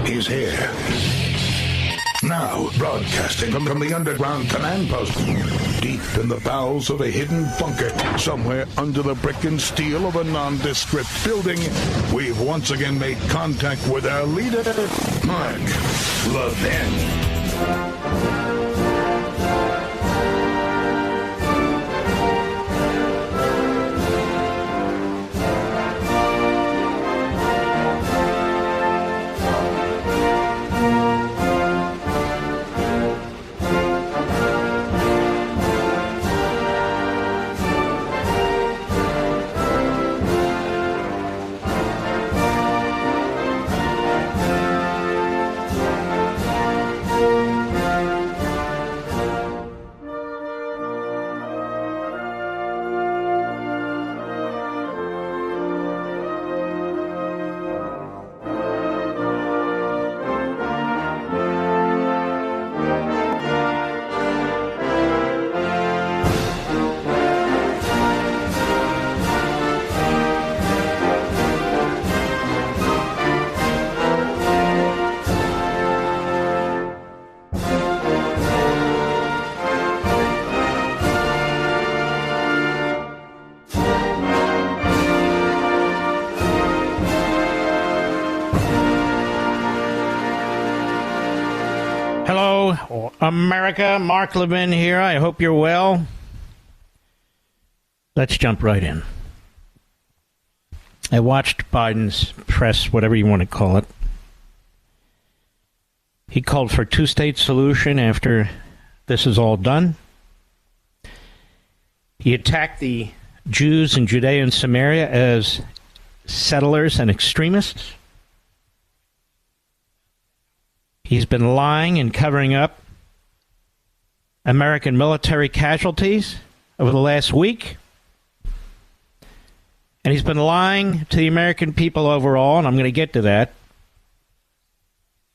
is here. Now, broadcasting from the underground command post, deep in the bowels of a hidden bunker, somewhere under the brick and steel of a nondescript building, we've once again made contact with our leader, Mark Levin. America, Mark Levin here. I hope you're well. Let's jump right in. I watched Biden's press, whatever you want to call it. He called for a two-state solution after this is all done. He attacked the Jews in Judea and Samaria as settlers and extremists. He's been lying and covering up American military casualties over the last week. And he's been lying to the American people overall, and I'm going to get to that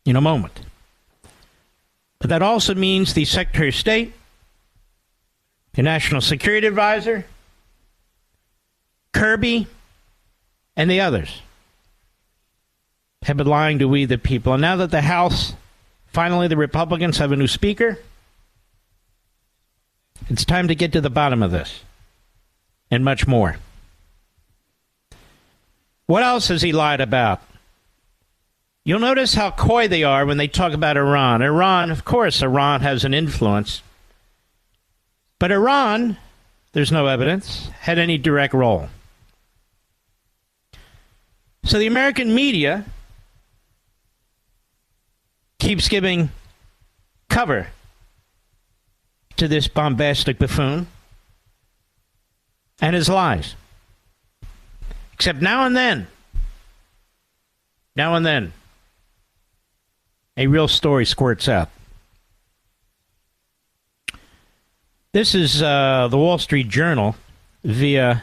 in a moment. But that also means the Secretary of State, the National Security Advisor, Kirby, and the others have been lying to we the people. And now that the House, finally the Republicans have a new speaker, it's time to get to the bottom of this and much more. What else has he lied about? You'll notice how coy they are when they talk about Iran. Iran, of course, Iran has an influence. But Iran, there's no evidence, had any direct role. So the American media keeps giving cover to this bombastic buffoon and his lies. Except now and then, a real story squirts out. This is the Wall Street Journal via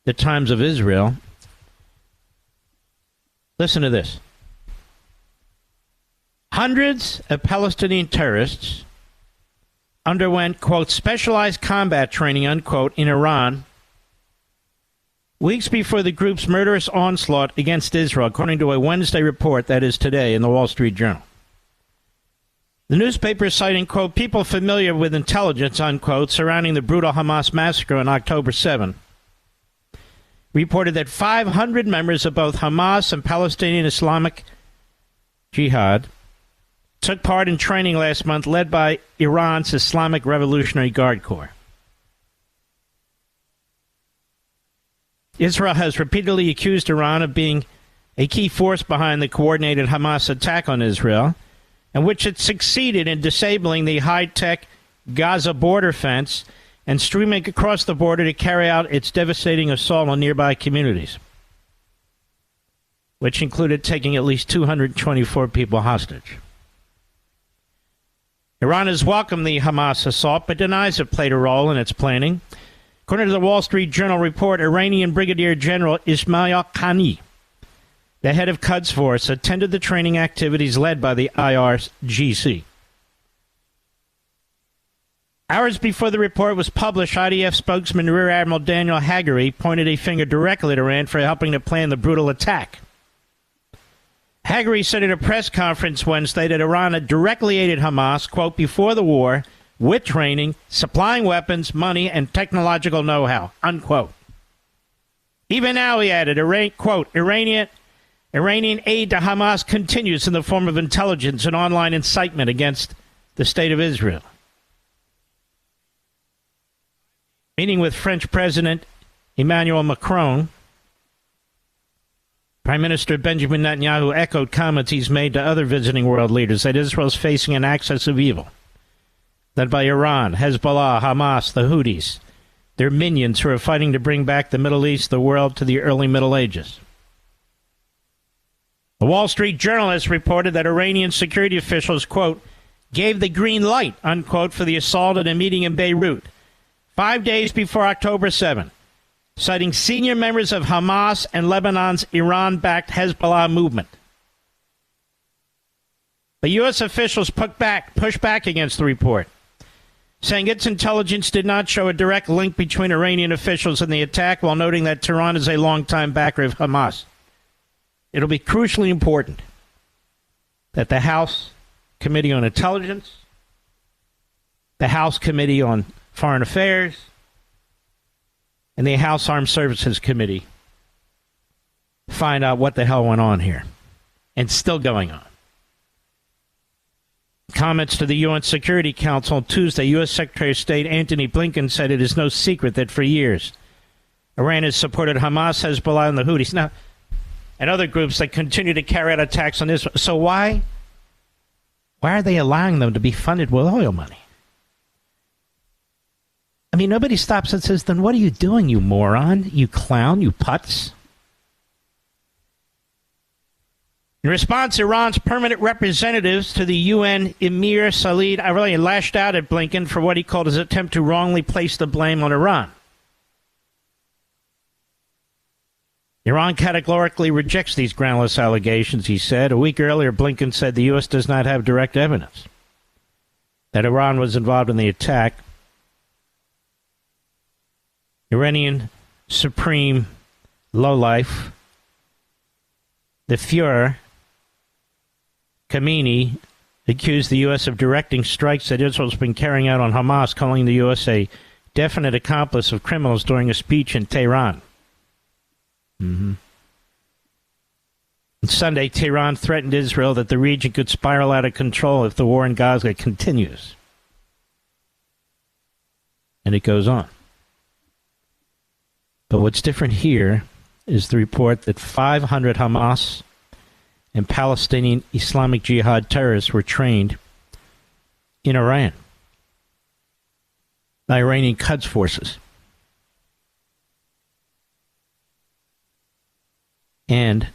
the Times of Israel. Listen to this. Hundreds of Palestinian terrorists underwent, quote, specialized combat training, unquote, in Iran weeks before the group's murderous onslaught against Israel, according to a Wednesday report that is today in the Wall Street Journal. The newspaper is citing, quote, people familiar with intelligence, unquote, surrounding the brutal Hamas massacre on October 7, reported that 500 members of both Hamas and Palestinian Islamic Jihad took part in training last month led by Iran's Islamic Revolutionary Guard Corps. Israel has repeatedly accused Iran of being a key force behind the coordinated Hamas attack on Israel, in which it succeeded in disabling the high-tech Gaza border fence and streaming across the border to carry out its devastating assault on nearby communities, which included taking at least 224 people hostage. Iran has welcomed the Hamas assault, but denies it played a role in its planning. According to the Wall Street Journal report, Iranian Brigadier General Ismail Qani, the head of Quds Force, attended the training activities led by the IRGC. Hours before the report was published, IDF spokesman Rear Admiral Daniel Hagari pointed a finger directly at Iran for helping to plan the brutal attack. Haggari said at a press conference Wednesday that Iran had directly aided Hamas, quote, before the war, with training, supplying weapons, money, and technological know-how, unquote. Even now, he added, quote, Iranian aid to Hamas continues in the form of intelligence and online incitement against the state of Israel. Meeting with French President Emmanuel Macron, Prime Minister Benjamin Netanyahu echoed comments he's made to other visiting world leaders that Israel is facing an axis of evil, led by Iran, Hezbollah, Hamas, the Houthis, their minions who are fighting to bring back the Middle East, the world, to the early Middle Ages. The Wall Street Journal has reported that Iranian security officials, quote, gave the green light, unquote, for the assault at a meeting in Beirut 5 days before October 7, citing senior members of Hamas and Lebanon's Iran-backed Hezbollah movement. But U.S. officials pushed back against the report, saying its intelligence did not show a direct link between Iranian officials and the attack, while noting that Tehran is a longtime backer of Hamas. It'll be crucially important that the House Committee on Intelligence, the House Committee on Foreign Affairs, and the House Armed Services Committee find out what the hell went on here, and still going on. Comments to the UN Security Council on Tuesday, U.S. Secretary of State Antony Blinken said it is no secret that for years Iran has supported Hamas, Hezbollah, and the Houthis now, and other groups that continue to carry out attacks on Israel. So why are they allowing them to be funded with oil money? I mean, nobody stops and says, then what are you doing, you moron, you clown, you putz? In response, Iran's permanent representatives to the UN, Emir Salid Arali, lashed out at Blinken for what he called his attempt to wrongly place the blame on Iran. Iran categorically rejects these groundless allegations, he said. A week earlier, Blinken said the U.S. does not have direct evidence that Iran was involved in the attack. Iranian Supreme lowlife, the Fuhrer, Khamenei, accused the U.S. of directing strikes that Israel's been carrying out on Hamas, calling the U.S. a definite accomplice of criminals during a speech in Tehran. On Sunday, Tehran threatened Israel that the region could spiral out of control if the war in Gaza continues. And it goes on. But what's different here is the report that 500 Hamas and Palestinian Islamic Jihad terrorists were trained in Iran by Iranian Quds forces. And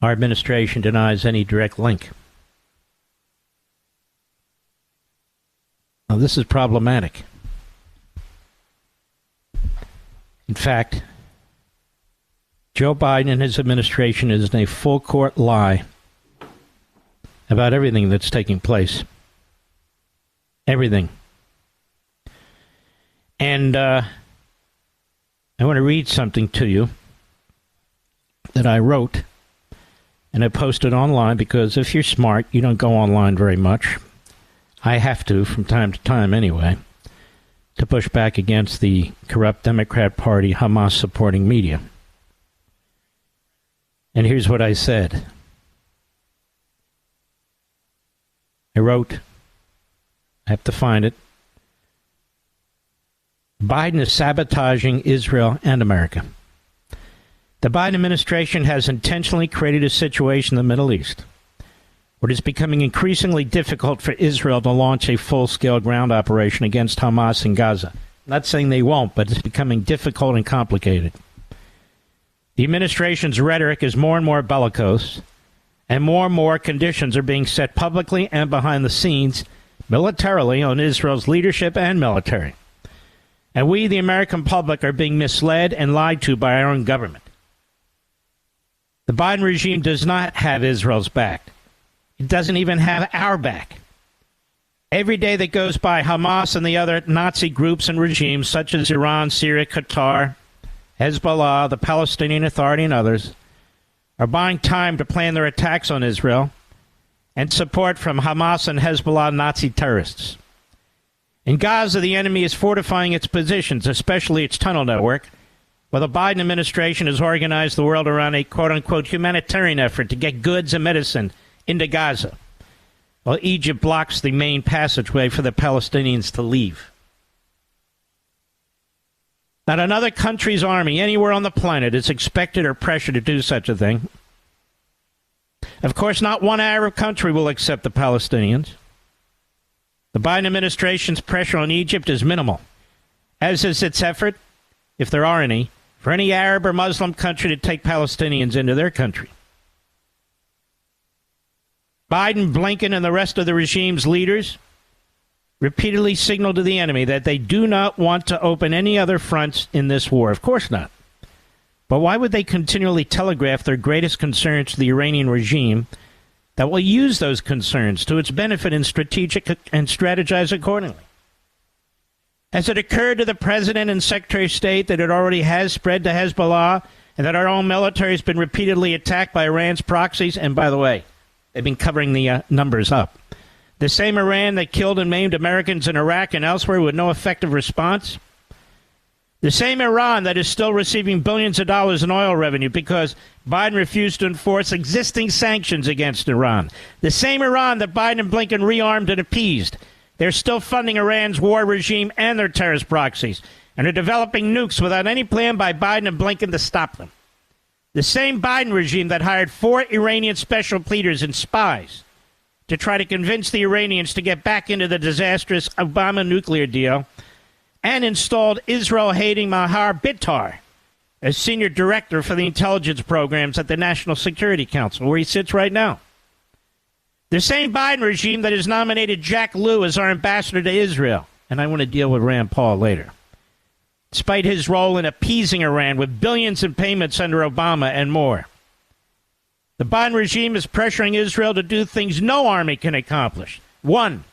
our administration denies any direct link. Now, this is problematic. In fact, Joe Biden and his administration is in a full-court lie about everything that's taking place. Everything. And I want to read something to you that I wrote, and I posted online, because if you're smart, you don't go online very much. I have to from time to time anyway, to push back against the corrupt Democrat Party, Hamas-supporting media. And here's what I said. I wrote, I have to find it, Biden is sabotaging Israel and America. The Biden administration has intentionally created a situation in the Middle East where it is becoming increasingly difficult for Israel to launch a full-scale ground operation against Hamas in Gaza. I'm not saying they won't, but it's becoming difficult and complicated. The administration's rhetoric is more and more bellicose, and more conditions are being set publicly and behind the scenes, militarily, on Israel's leadership and military. And we, the American public, are being misled and lied to by our own government. The Biden regime does not have Israel's back. It doesn't even have our back. Every day that goes by, Hamas and the other Nazi groups and regimes, such as Iran, Syria, Qatar, Hezbollah, the Palestinian Authority, and others, are buying time to plan their attacks on Israel and support from Hamas and Hezbollah Nazi terrorists. In Gaza, the enemy is fortifying its positions, especially its tunnel network, while the Biden administration has organized the world around a quote-unquote humanitarian effort to get goods and medicine into Gaza, while Egypt blocks the main passageway for the Palestinians to leave. Not another country's army anywhere on the planet is expected or pressured to do such a thing. Of course, not one Arab country will accept the Palestinians. The Biden administration's pressure on Egypt is minimal, as is its effort, if there are any, for any Arab or Muslim country to take Palestinians into their country. Biden, Blinken, and the rest of the regime's leaders repeatedly signaled to the enemy that they do not want to open any other fronts in this war. Of course not. But why would they continually telegraph their greatest concerns to the Iranian regime that will use those concerns to its benefit and strategize accordingly? Has it occurred to the President and Secretary of State that it already has spread to Hezbollah and that our own military has been repeatedly attacked by Iran's proxies? And by the way, they've been covering the numbers up. The same Iran that killed and maimed Americans in Iraq and elsewhere with no effective response. The same Iran that is still receiving billions of dollars in oil revenue because Biden refused to enforce existing sanctions against Iran. The same Iran that Biden and Blinken rearmed and appeased. They're still funding Iran's war regime and their terrorist proxies and are developing nukes without any plan by Biden and Blinken to stop them. The same Biden regime that hired 4 Iranian special pleaders and spies to try to convince the Iranians to get back into the disastrous Obama nuclear deal and installed Israel-hating Mahar Bitar as senior director for the intelligence programs at the National Security Council, where he sits right now. The same Biden regime that has nominated Jack Lew as our ambassador to Israel, and I want to deal with Rand Paul later, despite his role in appeasing Iran with billions in payments under Obama and more. The Biden regime is pressuring Israel to do things no army can accomplish. 1,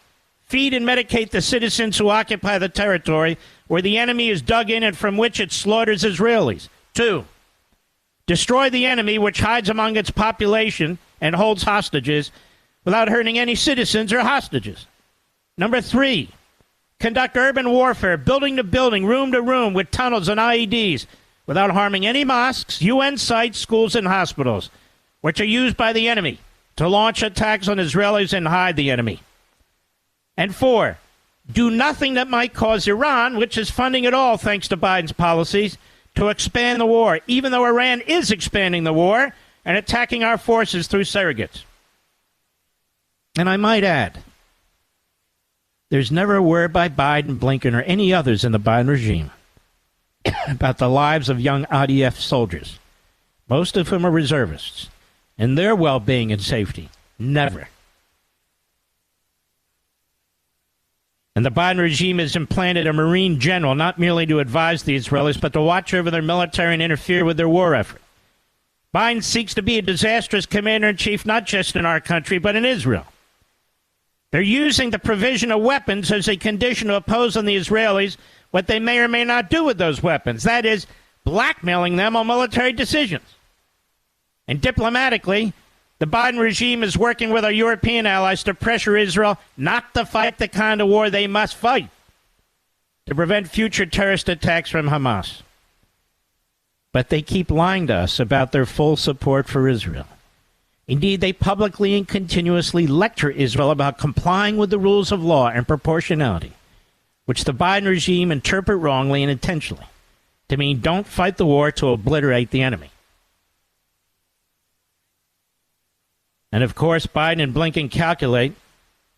feed and medicate the citizens who occupy the territory where the enemy is dug in and from which it slaughters Israelis. 2, destroy the enemy which hides among its population and holds hostages without hurting any citizens or hostages. 3, conduct urban warfare, building to building, room to room, with tunnels and IEDs, without harming any mosques, UN sites, schools, and hospitals, which are used by the enemy to launch attacks on Israelis and hide the enemy. And 4, do nothing that might cause Iran, which is funding it all thanks to Biden's policies, to expand the war, even though Iran is expanding the war and attacking our forces through surrogates. And I might add, there's never a word by Biden, Blinken, or any others in the Biden regime about the lives of young IDF soldiers, most of whom are reservists, and their well-being and safety. Never. And the Biden regime has implanted a Marine general not merely to advise the Israelis, but to watch over their military and interfere with their war effort. Biden seeks to be a disastrous commander-in-chief not just in our country, but in Israel. They're using the provision of weapons as a condition to oppose on the Israelis what they may or may not do with those weapons. That is, blackmailing them on military decisions. And diplomatically, the Biden regime is working with our European allies to pressure Israel not to fight the kind of war they must fight to prevent future terrorist attacks from Hamas. But they keep lying to us about their full support for Israel. Indeed, they publicly and continuously lecture Israel about complying with the rules of law and proportionality, which the Biden regime interpret wrongly and intentionally to mean don't fight the war to obliterate the enemy. And of course, Biden and Blinken calculate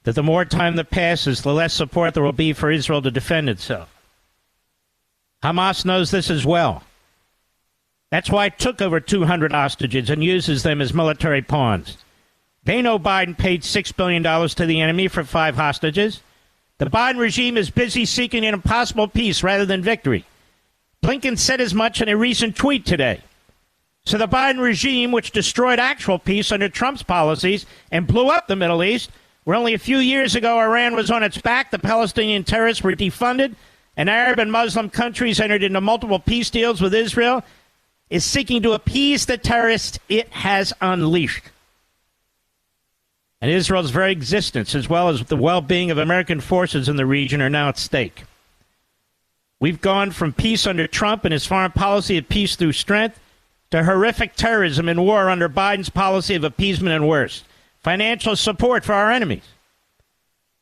that the more time that passes, the less support there will be for Israel to defend itself. Hamas knows this as well. That's why it took over 200 hostages and uses them as military pawns. They know Biden paid $6 billion to the enemy for 5 hostages. The Biden regime is busy seeking an impossible peace rather than victory. Blinken said as much in a recent tweet today. So the Biden regime, which destroyed actual peace under Trump's policies and blew up the Middle East, where only a few years ago Iran was on its back, the Palestinian terrorists were defunded, and Arab and Muslim countries entered into multiple peace deals with Israel, is seeking to appease the terrorists it has unleashed. And Israel's very existence, as well as the well-being of American forces in the region, are now at stake. We've gone from peace under Trump and his foreign policy of peace through strength to horrific terrorism and war under Biden's policy of appeasement and worse. Financial support for our enemies.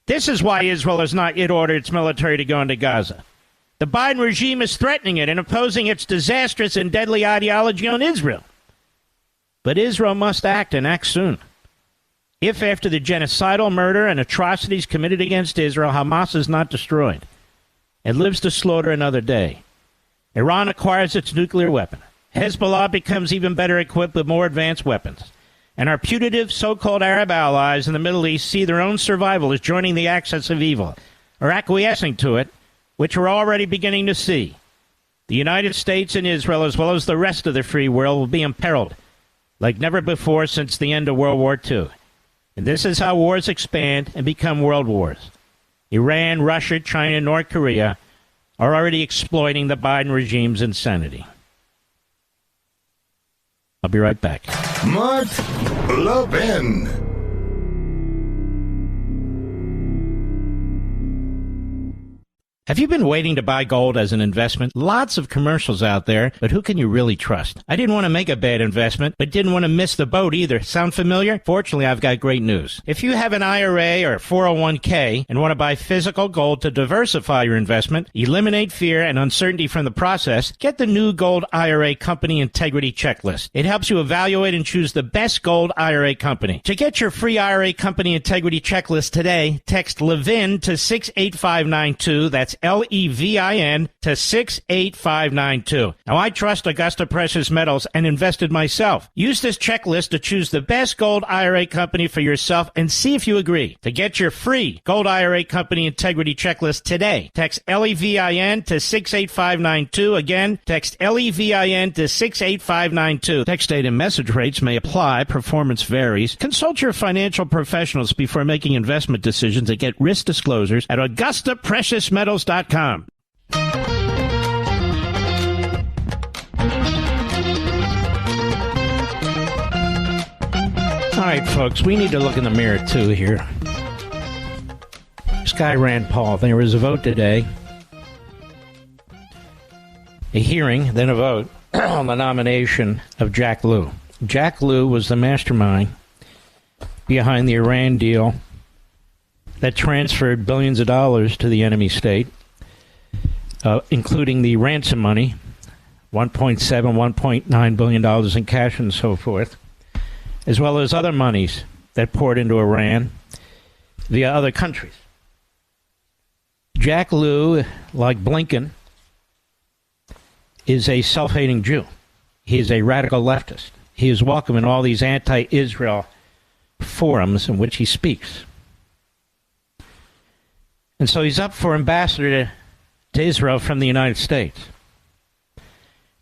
This is why Israel has not yet ordered its military to go into Gaza. The Biden regime is threatening it and imposing its disastrous and deadly ideology on Israel. But Israel must act, and act soon. If after the genocidal murder and atrocities committed against Israel, Hamas is not destroyed and lives to slaughter another day, Iran acquires its nuclear weapon, Hezbollah becomes even better equipped with more advanced weapons, and our putative so-called Arab allies in the Middle East see their own survival as joining the axis of evil, or acquiescing to it, which we're already beginning to see, the United States and Israel, as well as the rest of the free world, will be imperiled like never before since the end of World War II. And this is how wars expand and become world wars. Iran, Russia, China, and North Korea are already exploiting the Biden regime's insanity. I'll be right back. Mark Levin. Have you been waiting to buy gold as an investment? Lots of commercials out there, but who can you really trust? I didn't want to make a bad investment, but didn't want to miss the boat either. Sound familiar? Fortunately, I've got great news. If you have an IRA or 401k and want to buy physical gold to diversify your investment, eliminate fear and uncertainty from the process, get the new Gold IRA Company Integrity Checklist. It helps you evaluate and choose the best gold IRA company. To get your free IRA Company Integrity Checklist today, text Levin to 68592. That's Levin to 68592. Now, I trust Augusta Precious Metals and invested myself. Use this checklist to choose the best gold IRA company for yourself and see if you agree. To get your free Gold IRA Company Integrity Checklist today, text Levin to 68592. Again, text Levin to 68592. Text date and message rates may apply. Performance varies. Consult your financial professionals before making investment decisions and get risk disclosures at AugustaPreciousMetals.com. All right, folks, we need to look in the mirror, too, here. This guy, Rand Paul, there was a vote today, a hearing, then a vote on the nomination of Jack Lew. Jack Lew was the mastermind behind the Iran deal that transferred billions of dollars to the enemy state, including the ransom money, $1.7, $1.9 billion in cash and so forth, as well as other monies that poured into Iran via other countries. Jack Lew, like Blinken, is a self-hating Jew. He is a radical leftist. He is welcome in all these anti-Israel forums in which he speaks. And so he's up for ambassador to Israel from the United States.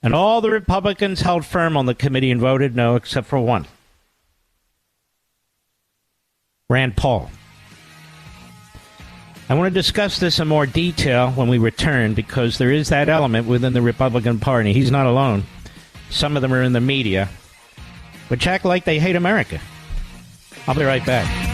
And all the Republicans held firm on the committee and voted no, except for one. Rand Paul. I want to discuss this in more detail when we return, because there is that element within the Republican Party. He's not alone. Some of them are in the media, which act like they hate America. I'll be right back.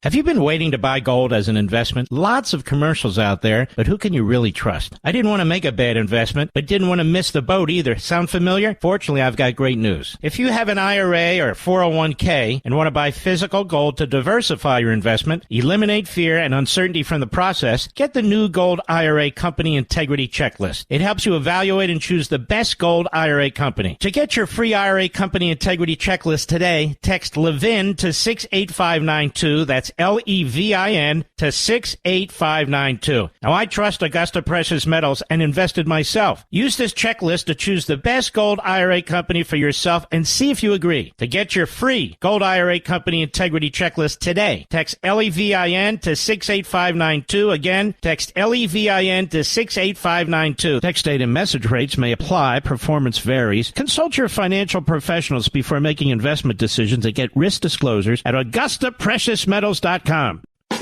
Have you been waiting to buy gold as an investment? Lots of commercials out there, but who can you really trust? I didn't want to make a bad investment, but didn't want to miss the boat either. Sound familiar? Fortunately, I've got great news. If you have an IRA or 401k and want to buy physical gold to diversify your investment, eliminate fear and uncertainty from the process, get the new Gold IRA Company Integrity Checklist. It helps you evaluate and choose the best gold IRA company. To get your free IRA Company Integrity Checklist today, text Levin to 68592. That's Levin to 68592. Now, I trust Augusta Precious Metals and invested myself. Use this checklist to choose the best gold IRA company for yourself and see if you agree. To get your free Gold IRA Company Integrity Checklist today, text Levin to 68592. Again, text Levin to 68592. Text date and message rates may apply. Performance varies. Consult your financial professionals before making investment decisions and get risk disclosures at AugustaPreciousMetals.com.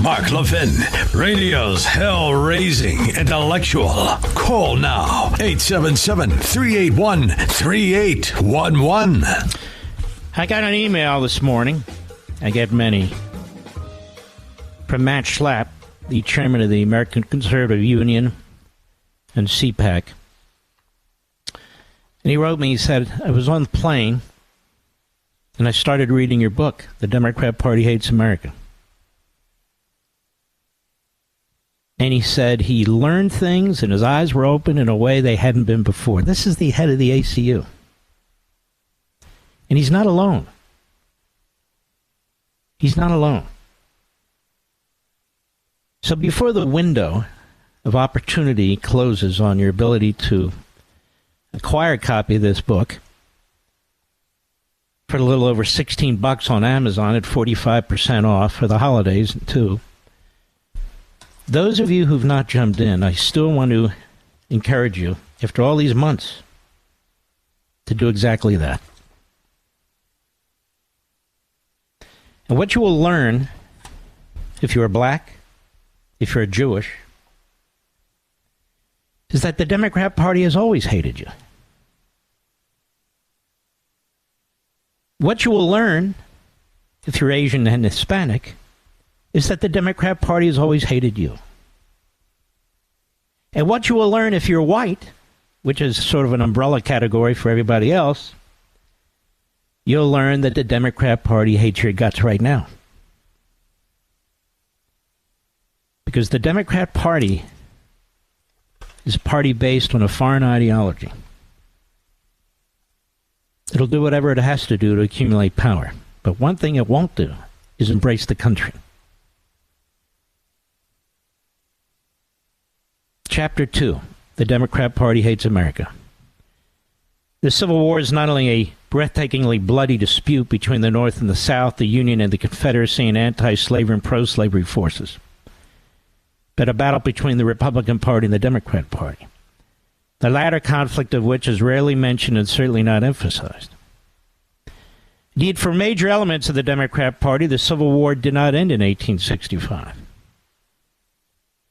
Mark Levin, radio's hell-raising intellectual. Call now, 877-381-3811. I got an email this morning. I get many. From Matt Schlapp, the chairman of the American Conservative Union and CPAC. And he wrote me, he said, I was on the plane and I started reading your book, The Democrat Party Hates America. And he said he learned things and his eyes were open in a way they hadn't been before. This is the head of the ACU. And he's not alone. He's not alone. So before the window of opportunity closes on your ability to acquire a copy of this book for a little over $16 on Amazon at 45% off for the holidays too. Those of you who've not jumped in, I still want to encourage you, after all these months, to do exactly that. And what you will learn, if you're black, if you're Jewish, is that the Democrat Party has always hated you. What you will learn, if you're Asian and Hispanic, is that the Democrat Party has always hated you. And what you will learn if you're white, which is sort of an umbrella category for everybody else, you'll learn that the Democrat Party hates your guts right now. Because the Democrat Party is a party based on a foreign ideology. It'll do whatever it has to do to accumulate power. But one thing it won't do is embrace the country. Chapter 2, The Democrat Party Hates America. The Civil War is not only a breathtakingly bloody dispute between the North and the South, the Union and the Confederacy, and anti-slavery and pro-slavery forces, but a battle between the Republican Party and the Democrat Party, the latter conflict of which is rarely mentioned and certainly not emphasized. Indeed, for major elements of the Democrat Party, the Civil War did not end in 1865.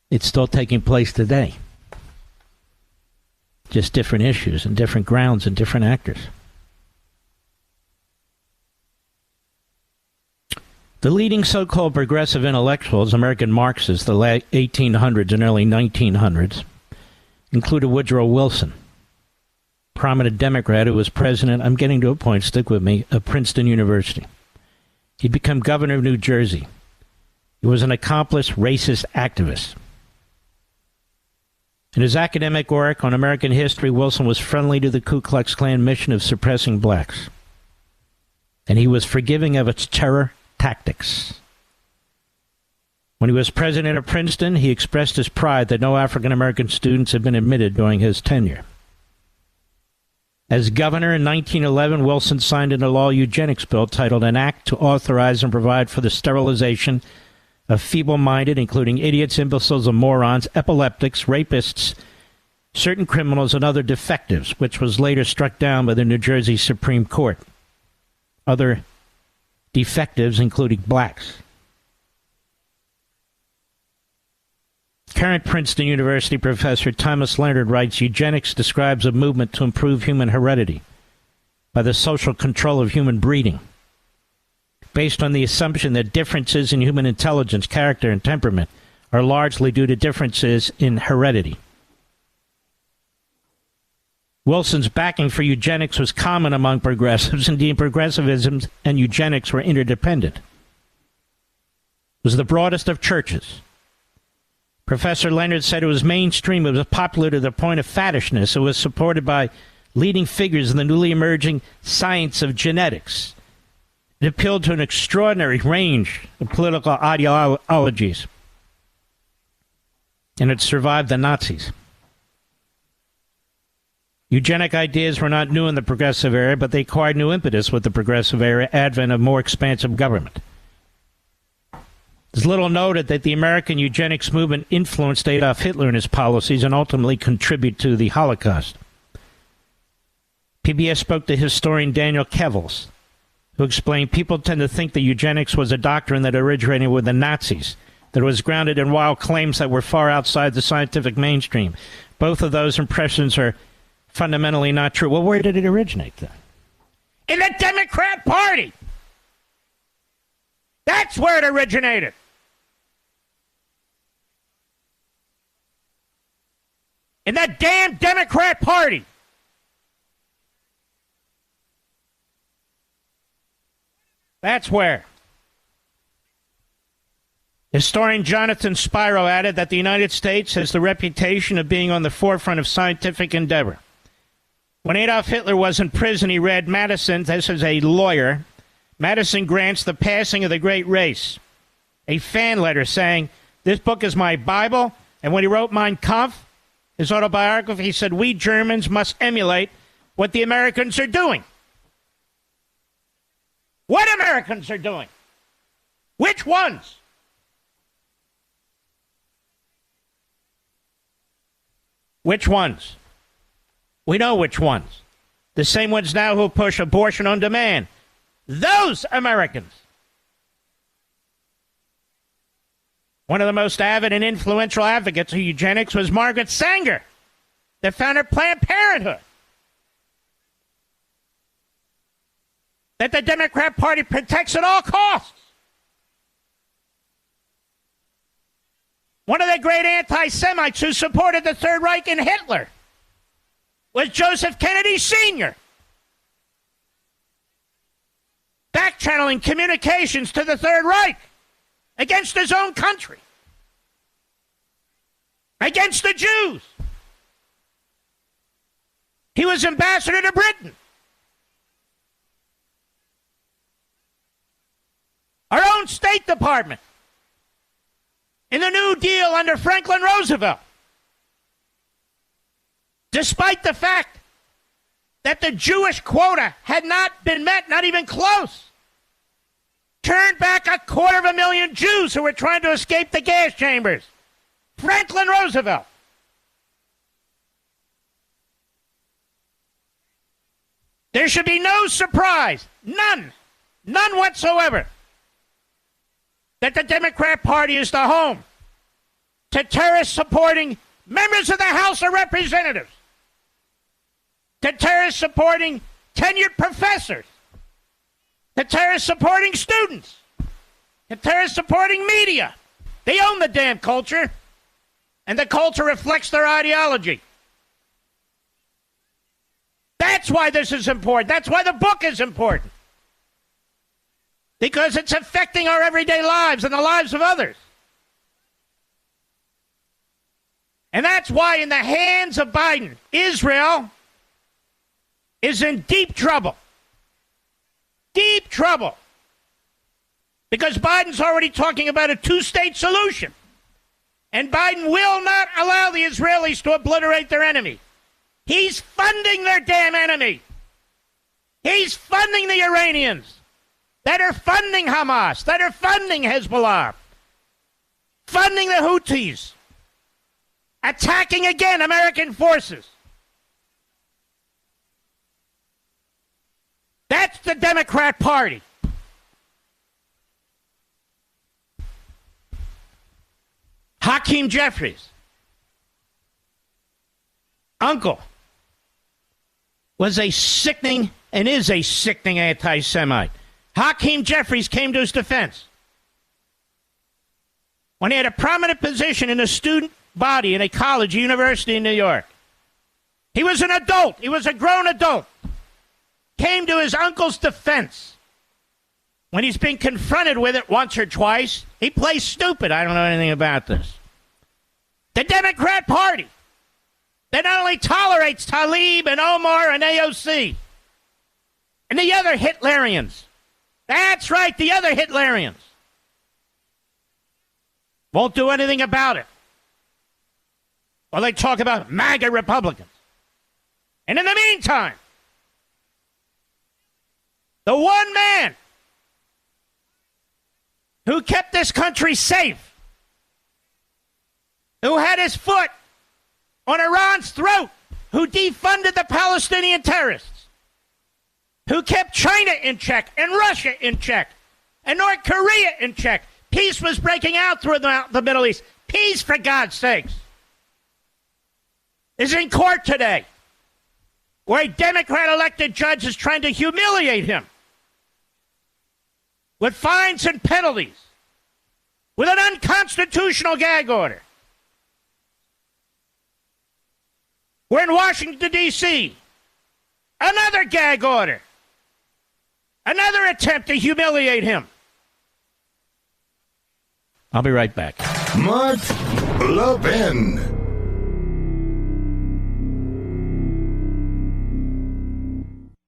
It's still taking place today. Just different issues and different grounds and different actors. The leading so-called progressive intellectuals, American Marxists, the late 1800s and early 1900s, included Woodrow Wilson, prominent Democrat who was president, I'm getting to a point, stick with me, of Princeton University. He'd become governor of New Jersey. He was an accomplished racist activist. In his academic work on American history, Wilson was friendly to the Ku Klux Klan mission of suppressing blacks. And he was forgiving of its terror tactics. When he was president of Princeton, he expressed his pride that no African-American students had been admitted during his tenure. As governor in 1911, Wilson signed into law a eugenics bill titled An Act to Authorize and Provide for the Sterilization of Feeble-Minded, including idiots, imbeciles, and morons, epileptics, rapists, certain criminals, and other defectives, which was later struck down by the New Jersey Supreme Court. Other defectives including blacks. Current Princeton University professor Thomas Leonard writes, eugenics describes a movement to improve human heredity by the social control of human breeding, based on the assumption that differences in human intelligence, character, and temperament are largely due to differences in heredity. Wilson's backing for eugenics was common among progressives. Indeed, progressivism and eugenics were interdependent. It was the broadest of churches. Professor Leonard said it was mainstream, it was popular to the point of faddishness. It was supported by leading figures in the newly emerging science of genetics. It appealed to an extraordinary range of political ideologies. And it survived the Nazis. Eugenic ideas were not new in the progressive era, but they acquired new impetus with the progressive era advent of more expansive government. It's little noted that the American eugenics movement influenced Adolf Hitler and his policies and ultimately contributed to the Holocaust. PBS spoke to historian Daniel Kevels, who explained people tend to think that eugenics was a doctrine that originated with the Nazis, that it was grounded in wild claims that were far outside the scientific mainstream. Both of those impressions are fundamentally not true. Well, where did it originate then? In the Democrat Party. That's where it originated. In that damn Democrat Party. That's where. Historian Jonathan Spiro added that the United States has the reputation of being on the forefront of scientific endeavor. When Adolf Hitler was in prison, he read Madison, this is a lawyer, Madison Grant's The Passing of the Great Race, a fan letter saying, "This book is my Bible," and when he wrote Mein Kampf, his autobiography, he said, "We Germans must emulate what the Americans are doing." What Americans are doing? Which ones? Which ones? We know which ones. The same ones now who push abortion on demand. Those Americans. One of the most avid and influential advocates of eugenics was Margaret Sanger, the founder of Planned Parenthood. That the Democrat Party protects at all costs. One of the great anti-Semites who supported the Third Reich and Hitler was Joseph Kennedy Sr. Back-channeling communications to the Third Reich against his own country, against the Jews. He was ambassador to Britain. Our own State Department in the New Deal under Franklin Roosevelt, despite the fact that the Jewish quota had not been met, not even close, turned back 250,000 Jews who were trying to escape the gas chambers. Franklin Roosevelt. There should be no surprise, none whatsoever, that the Democrat Party is the home to terrorist-supporting members of the House of Representatives, to terrorist-supporting tenured professors, to terrorist-supporting students, to terrorist-supporting media. They own the damn culture, and the culture reflects their ideology. That's why this is important. That's why the book is important. Because it's affecting our everyday lives and the lives of others. And that's why in the hands of Biden, Israel is in deep trouble. Deep trouble. Because Biden's already talking about a two-state solution. And Biden will not allow the Israelis to obliterate their enemy. He's funding their damn enemy. He's funding the Iranians that are funding Hamas, that are funding Hezbollah, funding the Houthis, attacking again American forces. That's the Democrat Party. Hakeem Jeffries' uncle was a sickening and is a sickening anti-Semite. Hakeem Jeffries came to his defense when he had a prominent position in a student body in a college, university in New York. He was an adult. He was a grown adult. Came to his uncle's defense. When he's been confronted with it once or twice, he plays stupid. I don't know anything about this. The Democrat Party that not only tolerates Tlaib and Omar and AOC and the other Hitlerians. That's right, the other Hitlerians. Won't do anything about it. Well, they talk about MAGA Republicans. And in the meantime, the one man who kept this country safe, who had his foot on Iran's throat, who defunded the Palestinian terrorists, who kept China in check and Russia in check and North Korea in check, Peace was breaking out through the Middle East. Peace, for God's sakes, is in court today, where a Democrat-elected judge is trying to humiliate him with fines and penalties, with an unconstitutional gag order. We're in Washington, D.C., another gag order, another attempt to humiliate him. I'll be right back. Mark Levin.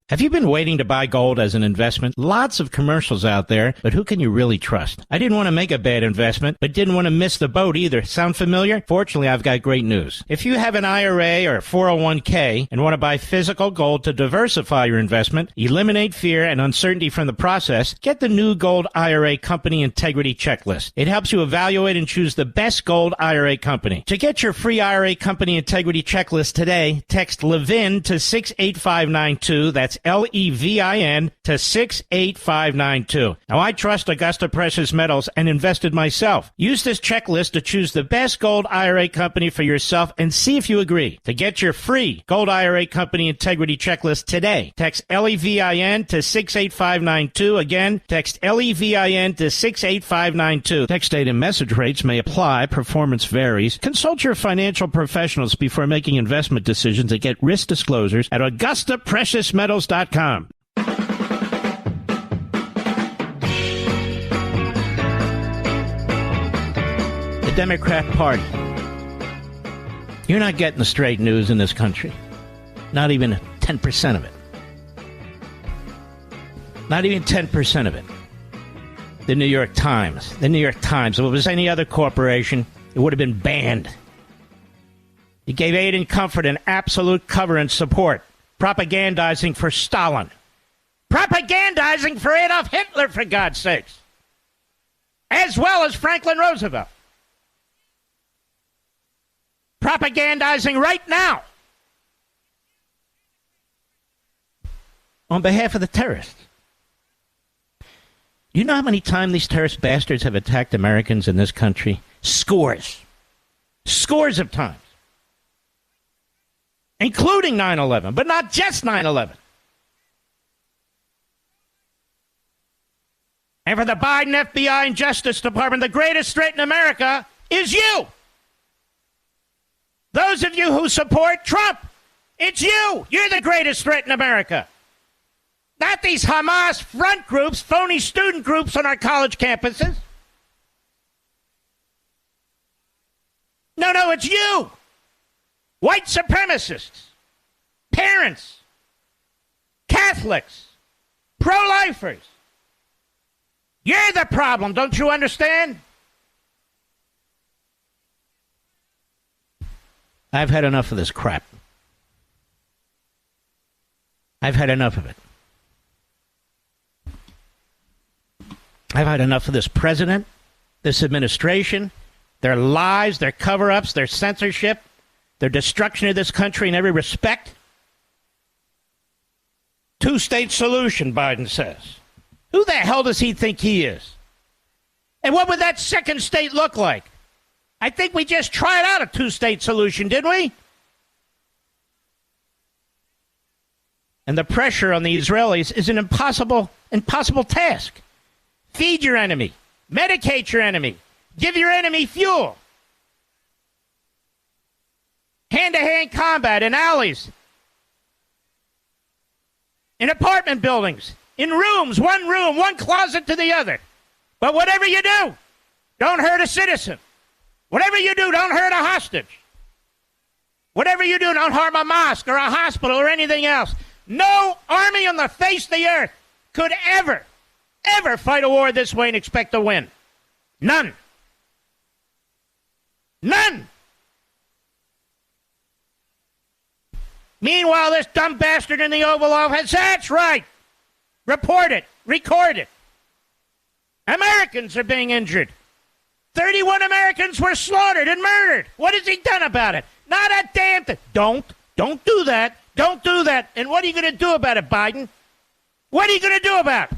Have you been waiting to buy gold as an investment? Lots of commercials out there, but who can you really trust? I didn't want to make a bad investment, but didn't want to miss the boat either. Sound familiar? Fortunately, I've got great news. If you have an IRA or 401k and want to buy physical gold to diversify your investment, eliminate fear and uncertainty from the process, get the new Gold IRA Company Integrity Checklist. It helps you evaluate and choose the best gold IRA company. To get your free IRA Company Integrity Checklist today, text Levin to 68592. That's Levin to 68592. Now, I trust Augusta Precious Metals and invested myself. Use this checklist to choose the best gold IRA company for yourself and see if you agree. To get your free Gold IRA Company Integrity Checklist today, text Levin to 68592. Again, text Levin to 68592. Text date and message rates may apply. Performance varies. Consult your financial professionals before making investment decisions and get risk disclosures at AugustaPreciousMetals.com. The Democrat Party. You're not getting the straight news in this country. Not even 10% of it. Not even 10% of it. The New York Times. The New York Times. If it was any other corporation, it would have been banned. It gave aid and comfort and absolute cover and support. Propagandizing for Stalin. Propagandizing for Adolf Hitler, for God's sakes. As well as Franklin Roosevelt. Propagandizing right now. On behalf of the terrorists. You know how many times these terrorist bastards have attacked Americans in this country? Scores. Scores of times. Including 9/11, but not just 9/11. And for the Biden FBI and Justice Department, the greatest threat in America is you. Those of you who support Trump, it's you. You're the greatest threat in America. Not these Hamas front groups, phony student groups on our college campuses. No, it's you. White supremacists, parents, Catholics, pro-lifers. You're the problem, don't you understand? I've had enough of this crap. I've had enough of it. I've had enough of this president, this administration, their lies, their cover-ups, their censorship, their destruction of this country in every respect. Two-state solution, Biden says. Who the hell does he think he is? And what would that second state look like? I think we just tried out a two-state solution, didn't we? And the pressure on the Israelis is an impossible task. Feed your enemy. Medicate your enemy. Give your enemy fuel. Hand-to-hand combat in alleys, in apartment buildings, in rooms, one closet to the other. But whatever you do, don't hurt a citizen. Whatever you do, don't hurt a hostage. Whatever you do, don't harm a mosque or a hospital or anything else. No army on the face of the earth could ever fight a war this way and expect to win. None. None. Meanwhile, this dumb bastard in the Oval Office, that's right. Report it. Record it. Americans are being injured. 31 Americans were slaughtered and murdered. What has he done about it? Not a damn thing. Don't do that. Don't do that. And what are you going to do about it, Biden? What are you going to do about it?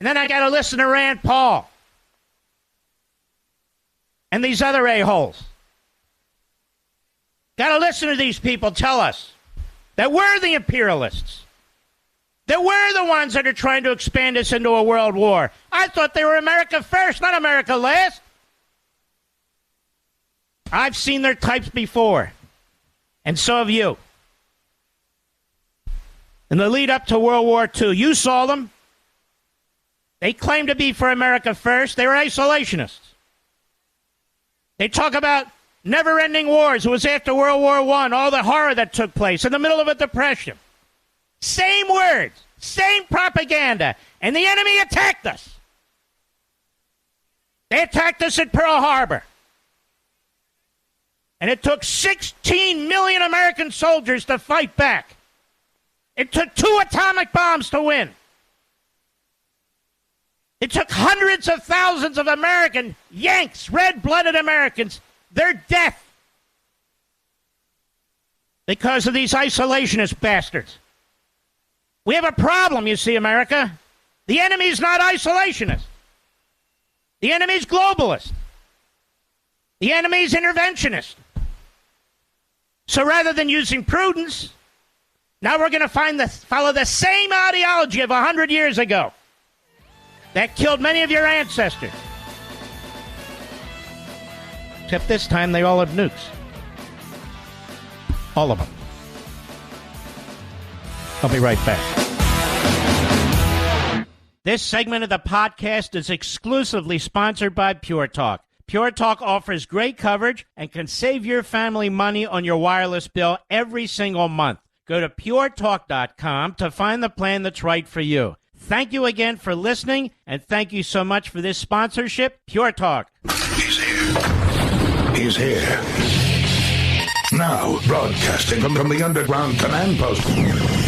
And then I got to listen to Rand Paul. and these other a-holes. Got to listen to these people tell us that we're the imperialists, that we're the ones that are trying to expand us into a world war. I thought they were America first, not America last. I've seen their types before, and so have you. In the lead up to World War II, you saw them. They claimed to be for America first. They were isolationists. They talk about never-ending wars. It was after World War I, all the horror that took place in the middle of a depression. Same words, same propaganda, and the enemy attacked us. They attacked us at Pearl Harbor. And it took 16 million American soldiers to fight back. It took 2 atomic bombs to win. It took hundreds of thousands of American Yanks, red-blooded Americans, their death because of these isolationist bastards. We have a problem, you see, America. The enemy's not isolationist. The enemy's globalist. The enemy's interventionist. So rather than using prudence, now we're going to follow the same ideology of 100 years ago that killed many of your ancestors. Except this time they all have nukes. All of them. I'll be right back. This segment of the podcast is exclusively sponsored by Pure Talk. Pure Talk offers great coverage and can save your family money on your wireless bill every single month. Go to puretalk.com to find the plan that's right for you. Thank you again for listening, and thank you so much for this sponsorship, Pure Talk. He's here. He's here. Now, broadcasting from the underground command post,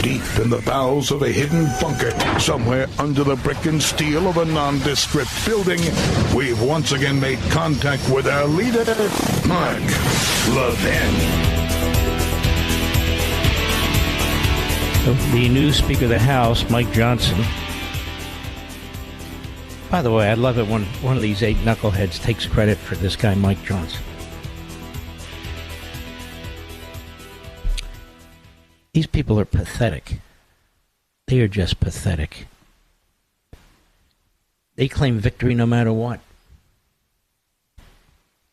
deep in the bowels of a hidden bunker, somewhere under the brick and steel of a nondescript building, we've once again made contact with our leader, Mark Levin. The new Speaker of the House, Mike Johnson. By the way, I love it when one of these 8 knuckleheads takes credit for this guy, Mike Johnson. These people are pathetic. They are just pathetic. They claim victory no matter what.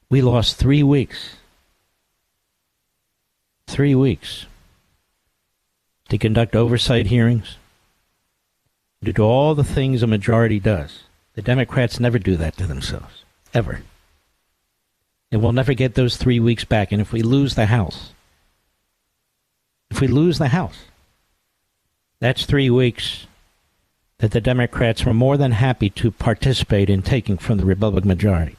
We lost 3 weeks. 3 weeks. To conduct oversight hearings. To do all the things a majority does. The Democrats never do that to themselves. Ever. And we'll never get those 3 weeks back. And if we lose the House, that's 3 weeks that the Democrats were more than happy to participate in taking from the Republican majority.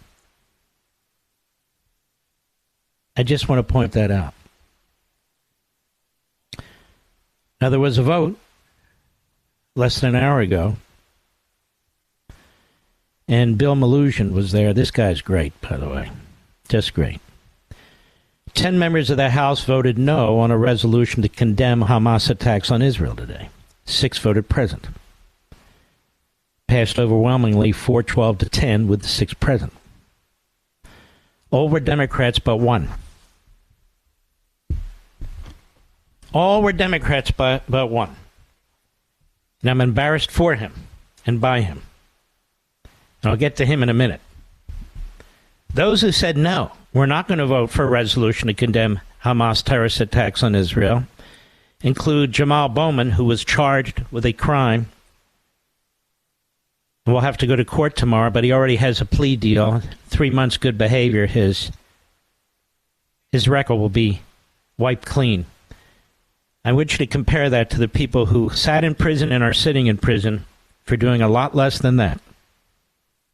I just want to point that out. Now, there was a vote less than an hour ago, and Bill Maloogian was there. This guy's great, by the way. Just great. 10 members of the House voted no on a resolution to condemn Hamas attacks on Israel today. 6 voted present. Passed overwhelmingly 412 to 10 with the 6 present. All were Democrats but one. All were Democrats but one. And I'm embarrassed for him and by him. And I'll get to him in a minute. Those who said no, we're not going to vote for a resolution to condemn Hamas terrorist attacks on Israel, include Jamal Bowman, who was charged with a crime. We'll have to go to court tomorrow, but he already has a plea deal. 3 months good behavior. His record will be wiped clean. I want you to compare that to the people who sat in prison and are sitting in prison for doing a lot less than that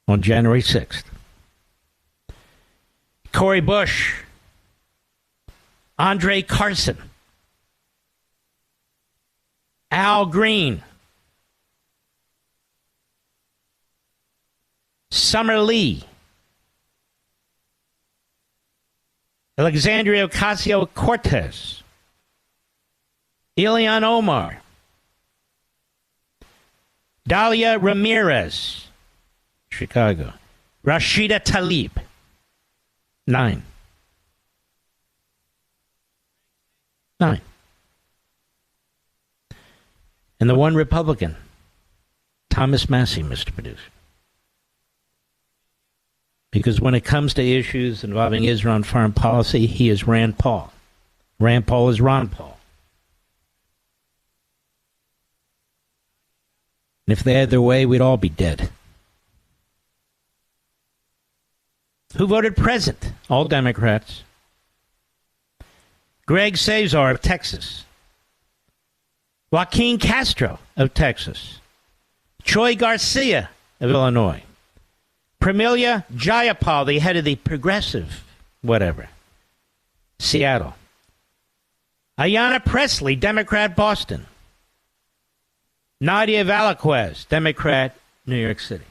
on January 6th. Cori Bush, Andre Carson, Al Green, Summer Lee, Alexandria Ocasio-Cortez, Ilhan Omar, Dalia Ramirez, Chicago, Rashida Tlaib, 9. And the one Republican, Thomas Massey, Mr. Producer. Because when it comes to issues involving Israel and foreign policy, he is Rand Paul. Rand Paul is Ron Paul. And if they had their way, we'd all be dead. Who voted present? All Democrats. Greg Cesar of Texas. Joaquin Castro of Texas. Troy Garcia of Illinois. Pramila Jayapal, the head of the progressive whatever, Seattle. Ayanna Pressley, Democrat, Boston. Nadia Valaquez, Democrat, New York City.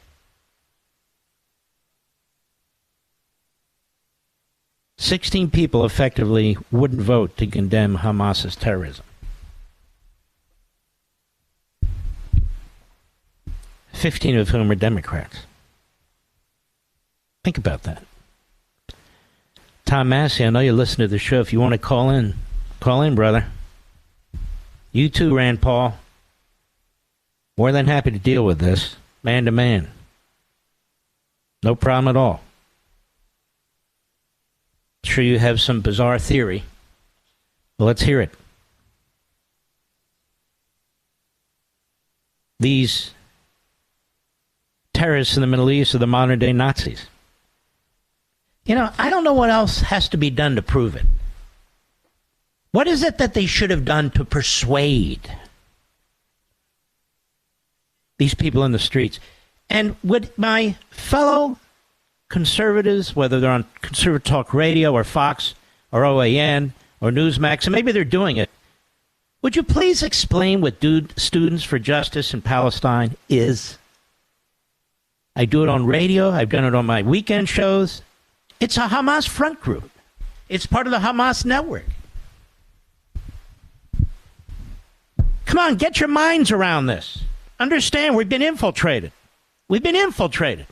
"16 people effectively wouldn't vote to condemn Hamas's terrorism. 15 of whom are Democrats. Think about that. Tom Massey, I know you listen to the show. If you want to call in, brother. You too, Rand Paul. More than happy to deal with this, man to man. No problem at all. Sure you have some bizarre theory. Well, let's hear it. These terrorists in the Middle East are the modern-day Nazis. You know, I don't know what else has to be done to prove it. What is it that they should have done to persuade these people in the streets? And would my fellow conservatives, whether they're on Conservative Talk Radio or Fox or OAN or Newsmax, and maybe they're doing it, would you please explain what Students for Justice in Palestine is? I do it on radio. I've done it on my weekend shows. It's a Hamas front group. It's part of the Hamas network. Come on, get your minds around this. Understand, we've been infiltrated. We've been infiltrated.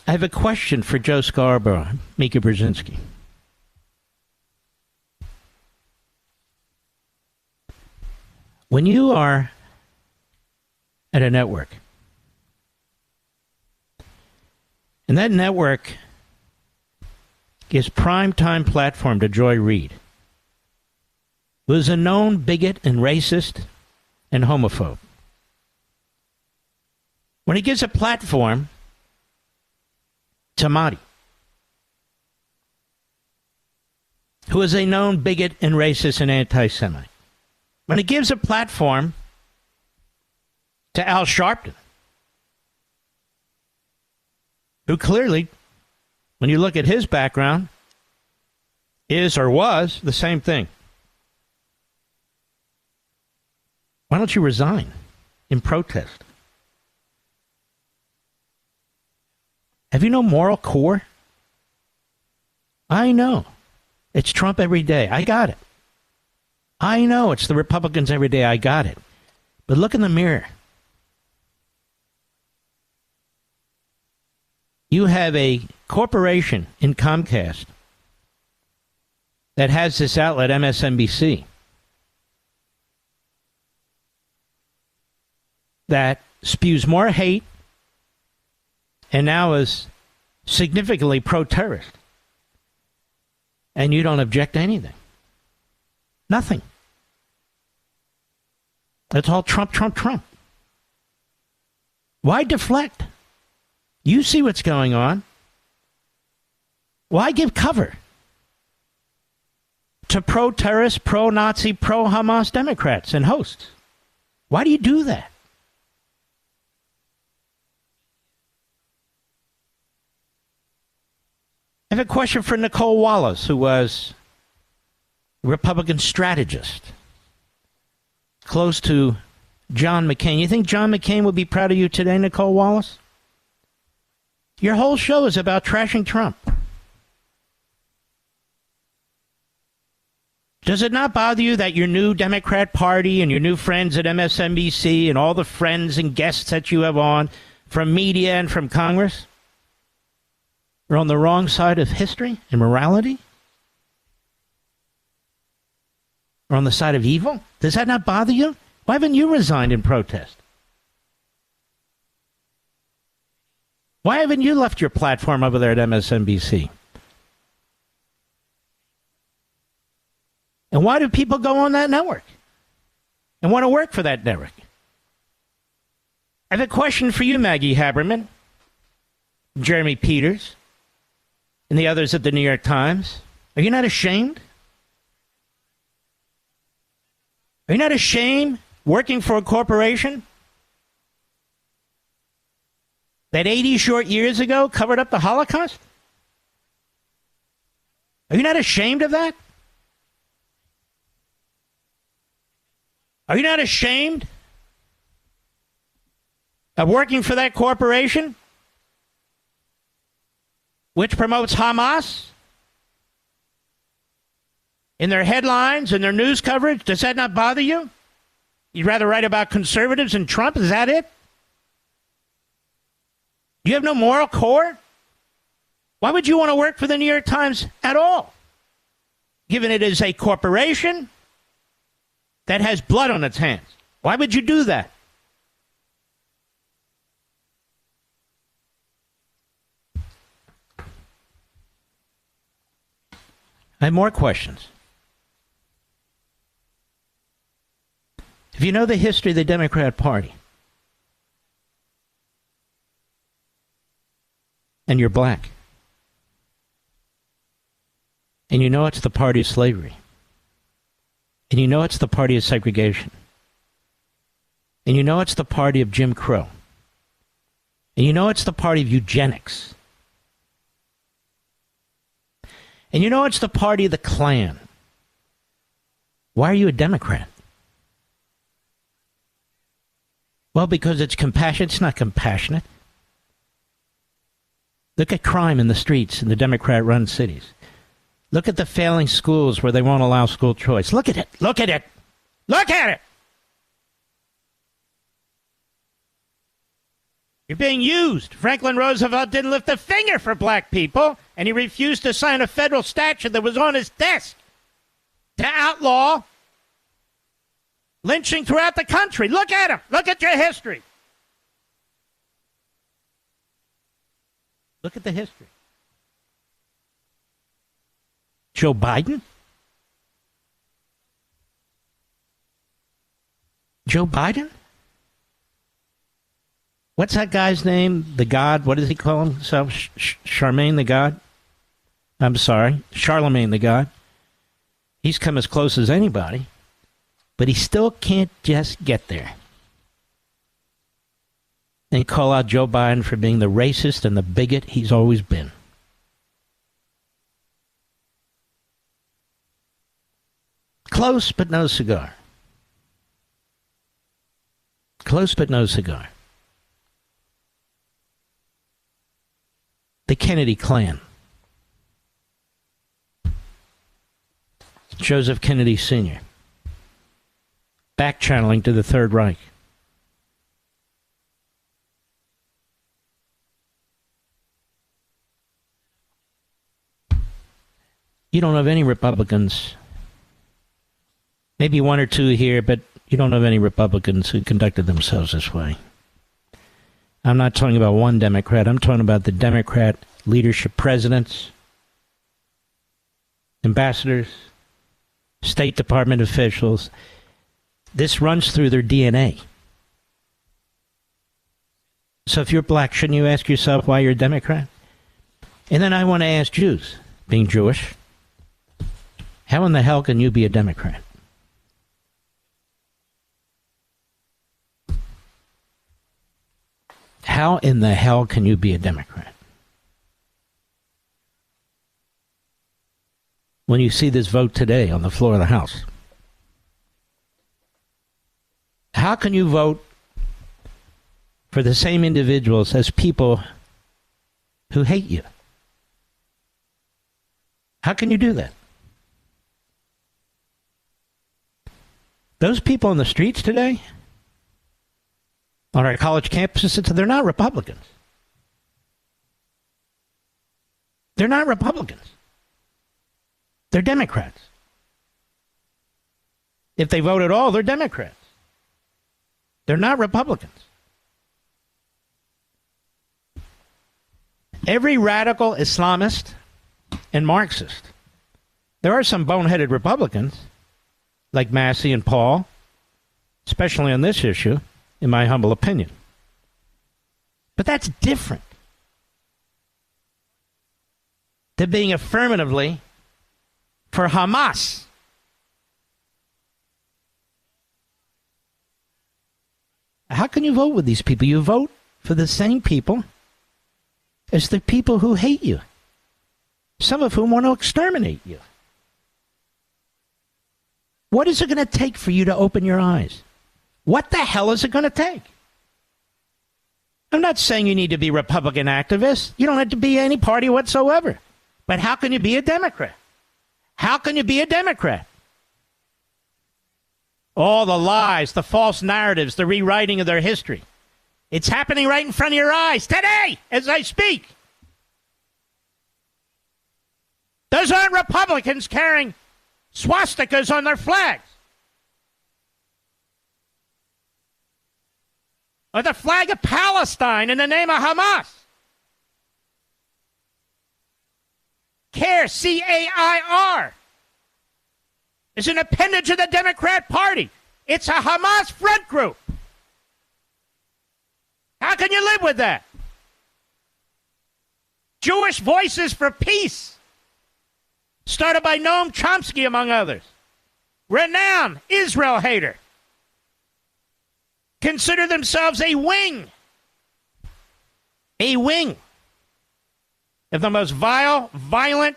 I have a question for Joe Scarborough, Mika Brzezinski. When you are at a network, and that network gives primetime platform to Joy Reid, who is a known bigot and racist and homophobe. When he gives a platform to Mahdi, who is a known bigot and racist and anti-Semite. When he gives a platform to Al Sharpton, who clearly, when you look at his background, is or was the same thing. Why don't you resign in protest? Have you no moral core? I know. It's Trump every day. I got it. I know it's the Republicans every day. I got it. But look in the mirror. You have a corporation in Comcast that has this outlet, MSNBC, that spews more hate and now is significantly pro-terrorist. And you don't object to anything. Nothing. It's all Trump, Trump, Trump. Why deflect? You see what's going on. Why give cover to pro-terrorist, pro-Nazi, pro-Hamas Democrats and hosts? Why do you do that? I have a question for Nicole Wallace, who was a Republican strategist, close to John McCain. You think John McCain would be proud of you today, Nicole Wallace? Your whole show is about trashing Trump. Does it not bother you that your new Democrat Party and your new friends at MSNBC and all the friends and guests that you have on from media and from Congress are on the wrong side of history and morality? Or on the side of evil? Does that not bother you? Why haven't you resigned in protest? Why haven't you left your platform over there at MSNBC? And why do people go on that network and want to work for that network? I have a question for you, Maggie Haberman, Jeremy Peters, and the others at the New York Times. Are you not ashamed? Are you not ashamed working for a corporation that 80 short years ago covered up the Holocaust? Are you not ashamed of that? Are you not ashamed of working for that corporation which promotes Hamas in their headlines and their news coverage? Does that not bother you? You'd rather write about conservatives and Trump? Is that it? You have no moral core? Why would you want to work for the New York Times at all, given it is a corporation that has blood on its hands? Why would you do that? I have more questions. If you know the history of the Democrat Party, and you're black, and you know it's the party of slavery, and you know it's the party of segregation, and you know it's the party of Jim Crow, and you know it's the party of eugenics, and you know it's the party of the Klan, why are you a Democrat? Well, because it's compassionate. It's not compassionate. Look at crime in the streets in the Democrat-run cities. Look at the failing schools where they won't allow school choice. Look at it. Look at it. Look at it. You're being used. Franklin Roosevelt didn't lift a finger for black people, and he refused to sign a federal statute that was on his desk to outlaw lynching throughout the country. Look at him. Look at your history. Look at the history. Joe Biden? Joe Biden? What's that guy's name? The God? What does he call himself? Charmaine the God? I'm sorry. Charlemagne the God. He's come as close as anybody. But he still can't just get there and call out Joe Biden for being the racist and the bigot he's always been. Close, but no cigar. Close, but no cigar. The Kennedy clan. Joseph Kennedy Sr. Back-channeling to the Third Reich. You don't have any Republicans, maybe one or two here, but you don't have any Republicans who conducted themselves this way. I'm not talking about one Democrat. I'm talking about the Democrat leadership, presidents, ambassadors, State Department officials. This runs through their DNA. So if you're black, shouldn't you ask yourself why you're a Democrat? And then I want to ask Jews, being Jewish, how in the hell can you be a Democrat? How in the hell can you be a Democrat? When you see this vote today on the floor of the House, how can you vote for the same individuals as people who hate you? How can you do that? Those people on the streets today, on our college campuses, they're not Republicans. They're not Republicans. They're Democrats. If they vote at all, they're Democrats. They're not Republicans. Every radical Islamist and Marxist. There are some boneheaded Republicans, like Massey and Paul, especially on this issue, in my humble opinion. But that's different than being affirmatively for Hamas. How can you vote with these people? You vote for the same people as the people who hate you, some of whom want to exterminate you. What is it going to take for you to open your eyes? What the hell is it going to take? I'm not saying you need to be Republican activists. You don't have to be any party whatsoever. But how can you be a Democrat? How can you be a Democrat? All the lies, the false narratives, the rewriting of their history. It's happening right in front of your eyes today as I speak. Those aren't Republicans carrying swastikas on their flags. Or the flag of Palestine in the name of Hamas. CAIR, C-A-I-R, is an appendage of the Democrat Party. It's a Hamas front group. How can you live with that? Jewish Voices for Peace, started by Noam Chomsky, among others. Renowned Israel hater. Consider themselves a wing of the most vile, violent,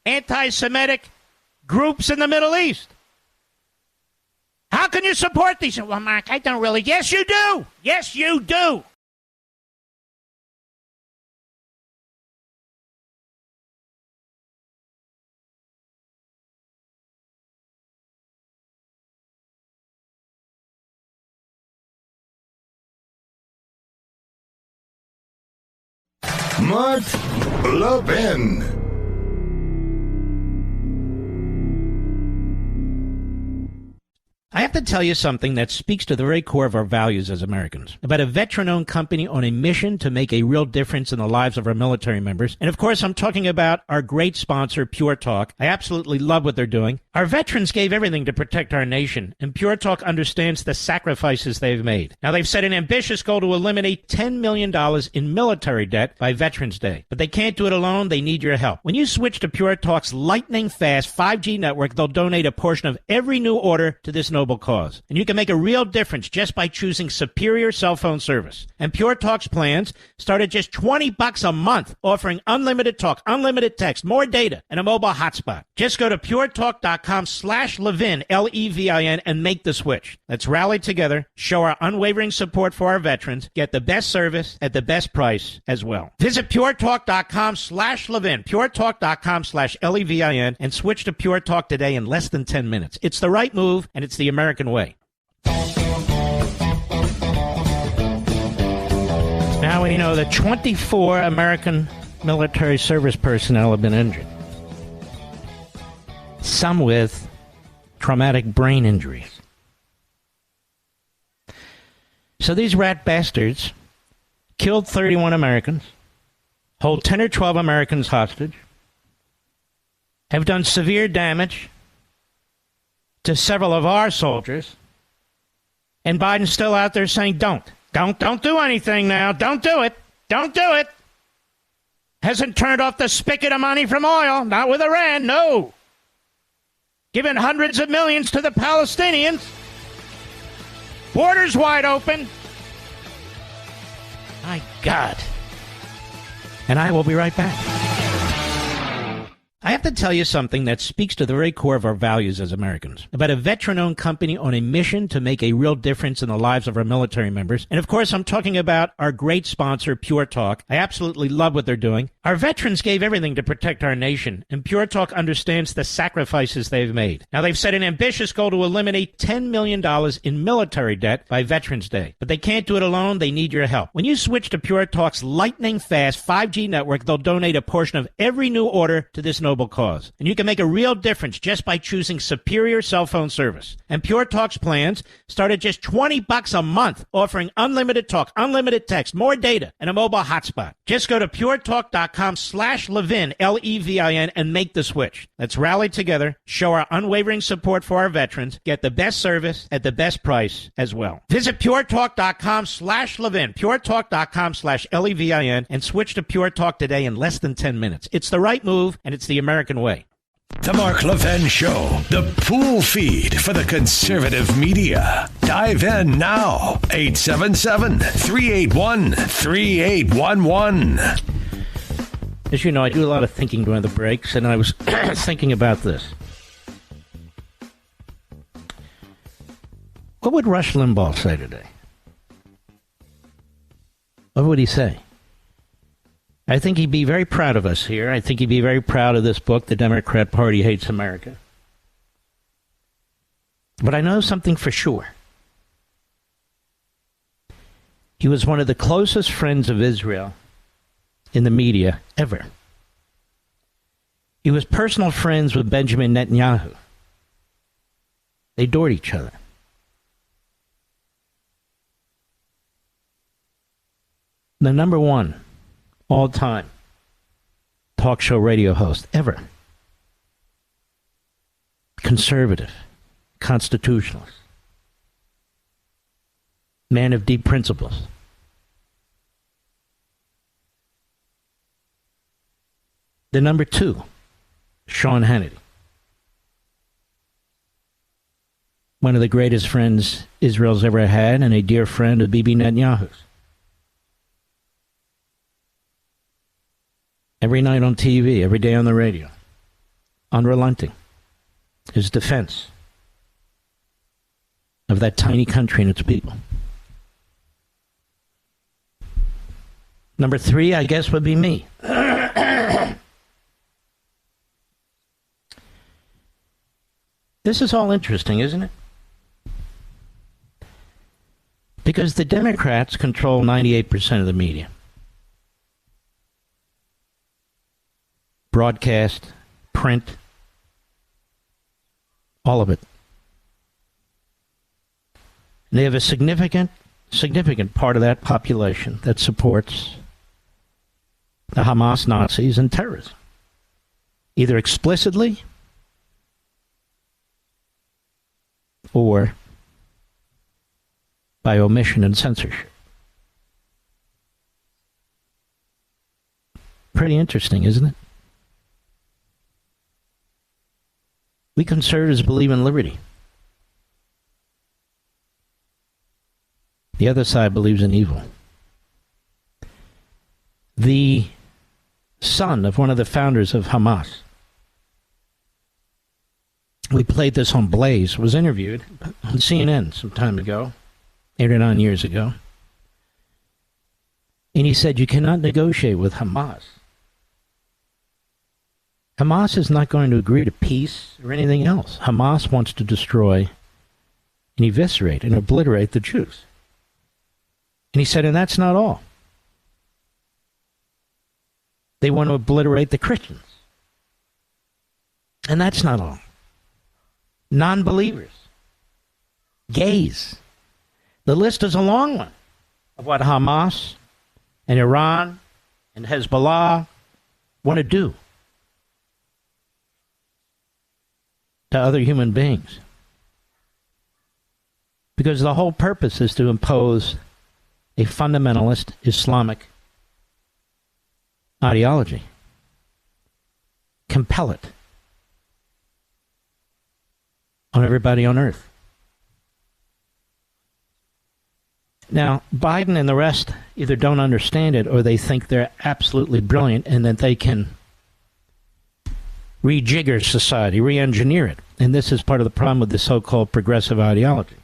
anti-Semitic groups in the Middle East. How can you support these? Well, Mark, I don't really. Yes, you do. Yes, you do. Mark Levin. I have to tell you something that speaks to the very core of our values as Americans. About a veteran-owned company on a mission to make a real difference in the lives of our military members. And of course, I'm talking about our great sponsor, Pure Talk. I absolutely love what they're doing. Our veterans gave everything to protect our nation, and Pure Talk understands the sacrifices they've made. Now, they've set an ambitious goal to eliminate $10 million in military debt by Veterans Day. But they can't do it alone. They need your help. When you switch to Pure Talk's lightning-fast 5G network, they'll donate a portion of every new order to this noble cause. And you can make a real difference just by choosing superior cell phone service. And Pure Talk's plans start at just $20 a month, offering unlimited talk, unlimited text, more data, and a mobile hotspot. Just go to puretalk.com/Levin, L-E-V-I-N, and make the switch. Let's rally together, show our unwavering support for our veterans, get the best service at the best price as well. Visit puretalk.com/Levin, puretalk.com/Levin, and switch to Pure Talk today in less than 10 minutes. It's the right move, and it's the American way. Now we know that 24 American military service personnel have been injured. Some with traumatic brain injuries. So these rat bastards killed 31 Americans, hold 10 or 12 Americans hostage, have done severe damage to several of our soldiers, and Biden's still out there saying, don't do anything now. Don't do it. Don't do it. Hasn't turned off the spigot of money from oil. Not with Iran. No. Giving hundreds of millions to the Palestinians. Borders wide open. My God. And I will be right back. I have to to tell you something that speaks to the very core of our values as Americans. About a veteran-owned company on a mission to make a real difference in the lives of our military members. And of course, I'm talking about our great sponsor, Pure Talk. I absolutely love what they're doing. Our veterans gave everything to protect our nation, and Pure Talk understands the sacrifices they've made. Now, they've set an ambitious goal to eliminate $10 million in military debt by Veterans Day. But they can't do it alone. They need your help. When you switch to Pure Talk's lightning-fast 5G network, they'll donate a portion of every new order to this noble cause. And you can make a real difference just by choosing superior cell phone service. And Pure Talk's plans start at just $20 a month, offering unlimited talk, unlimited text, more data, and a mobile hotspot. Just go to puretalk.com/Levin, Levin, and make the switch. Let's rally together, show our unwavering support for our veterans, get the best service at the best price as well. Visit puretalk.com/Levin, puretalk.com/Levin, and switch to Pure Talk today in less than 10 minutes. It's the right move, and it's the American way. The Mark Levin Show, the pool feed for the conservative media. Dive in now. 877-381-3811. As you know, I do a lot of thinking during the breaks, and I was thinking about this. What would Rush Limbaugh say today? What would he say? I think he'd be very proud of us here. I think he'd be very proud of this book, The Democrat Party Hates America. But I know something for sure. He was one of the closest friends of Israel in the media ever. He was personal friends with Benjamin Netanyahu. They adored each other. The number one all-time talk show radio host ever. Conservative, constitutionalist, man of deep principles. The number two, Sean Hannity. One of the greatest friends Israel's ever had, and a dear friend of Bibi Netanyahu's. Every night on TV, every day on the radio, unrelenting. His defense of that tiny country and its people. Number three, I guess, would be me. This is all interesting, isn't it? Because the Democrats control 98% of the media. Broadcast, print, all of it. And they have a significant part of that population that supports the Hamas, Nazis, and terrorism. Either explicitly or by omission and censorship. Pretty interesting, isn't it? We conservatives believe in liberty. The other side believes in evil. The son of one of the founders of Hamas, we played this on Blaze, was interviewed on CNN some time ago, 8 or 9 years ago. And he said, you cannot negotiate with Hamas. Hamas is not going to agree to peace or anything else. Hamas wants to destroy and eviscerate and obliterate the Jews. And he said, and that's not all. They want to obliterate the Christians. And that's not all. Non-believers. Gays. The list is a long one of what Hamas and Iran and Hezbollah want to do to other human beings. Because the whole purpose is to impose a fundamentalist Islamic ideology. Compel it on everybody on earth. Now, Biden and the rest either don't understand it or they think they're absolutely brilliant and that they can rejigger society, re-engineer it. And this is part of the problem with the so-called progressive ideology.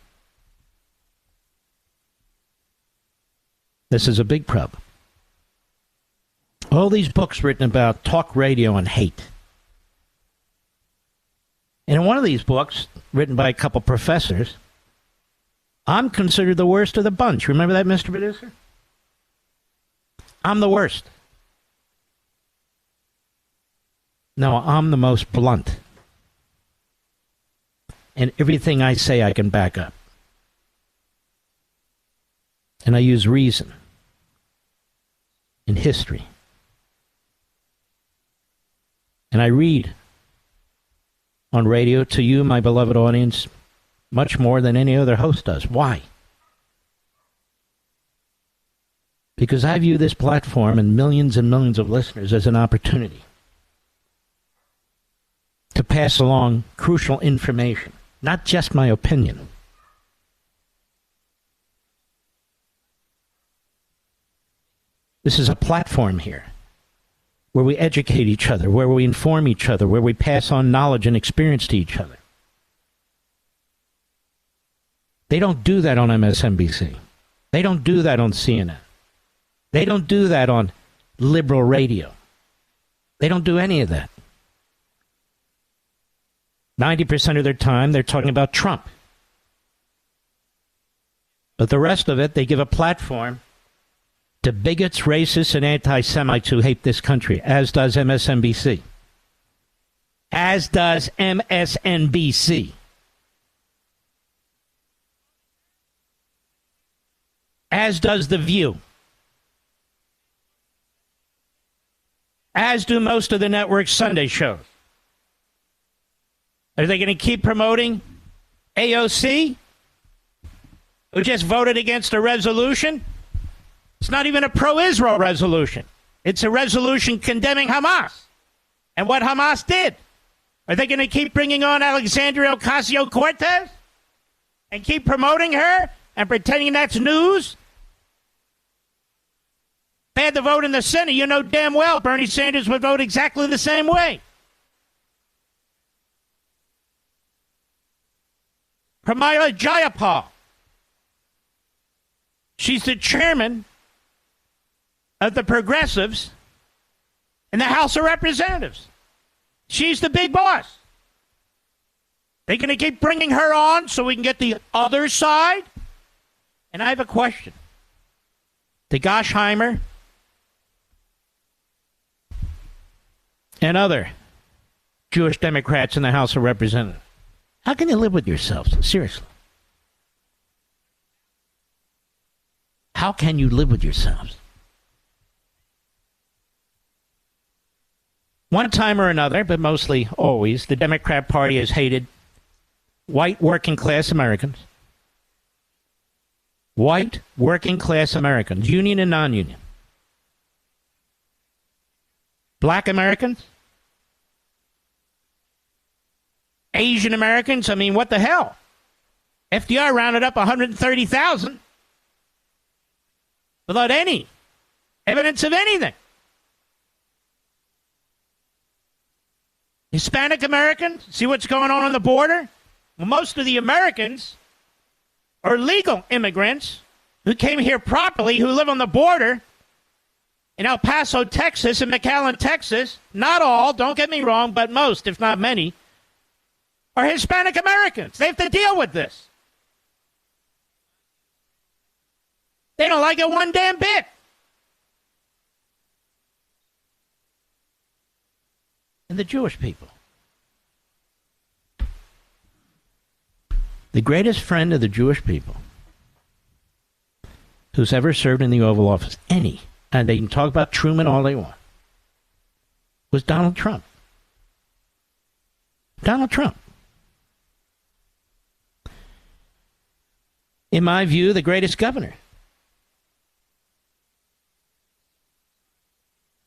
This is a big problem. All these books written about talk radio and hate. And in one of these books, written by a couple professors, I'm considered the worst of the bunch. Remember that, Mr. Producer? I'm the worst. No, I'm the most blunt. And everything I say I can back up. And I use reason and history. And I read on radio to you, my beloved audience, much more than any other host does. Why? Because I view this platform and millions of listeners as an opportunity to pass along crucial information, not just my opinion. This is a platform here where we educate each other, where we inform each other, where we pass on knowledge and experience to each other. They don't do that on MSNBC. They don't do that on CNN. They don't do that on liberal radio. They don't do any of that. 90% of their time, they're talking about Trump. But the rest of it, they give a platform to bigots, racists, and anti-Semites who hate this country, as does MSNBC. As does MSNBC. As does The View. As do most of the network's Sunday shows. Are they going to keep promoting AOC, who just voted against a resolution? It's not even a pro-Israel resolution. It's a resolution condemning Hamas and what Hamas did. Are they going to keep bringing on Alexandria Ocasio-Cortez and keep promoting her and pretending that's news? They had the vote in the Senate. You know damn well Bernie Sanders would vote exactly the same way. Pramila Jayapal. She's the chairman of the progressives in the House of Representatives. She's the big boss. They're going to keep bringing her on so we can get the other side? And I have a question. To Gosheimer and other Jewish Democrats in the House of Representatives, how can you live with yourselves? Seriously. How can you live with yourselves? One time or another, but mostly always, the Democrat Party has hated white working class Americans. White working class Americans, union and non-union. Black Americans. Asian Americans. I mean, what the hell? FDR rounded up 130,000 without any evidence of anything. Hispanic Americans, see what's going on the border? Well, most of the Americans are legal immigrants who came here properly, who live on the border in El Paso, Texas, and McAllen, Texas. Not all, don't get me wrong, but most, if not many, are Hispanic Americans. They have to deal with this. They don't like it one damn bit. And the Jewish people. The greatest friend of the Jewish people who's ever served in the Oval Office, any, and they can talk about Truman all they want, was Donald Trump. Donald Trump. In my view, the greatest governor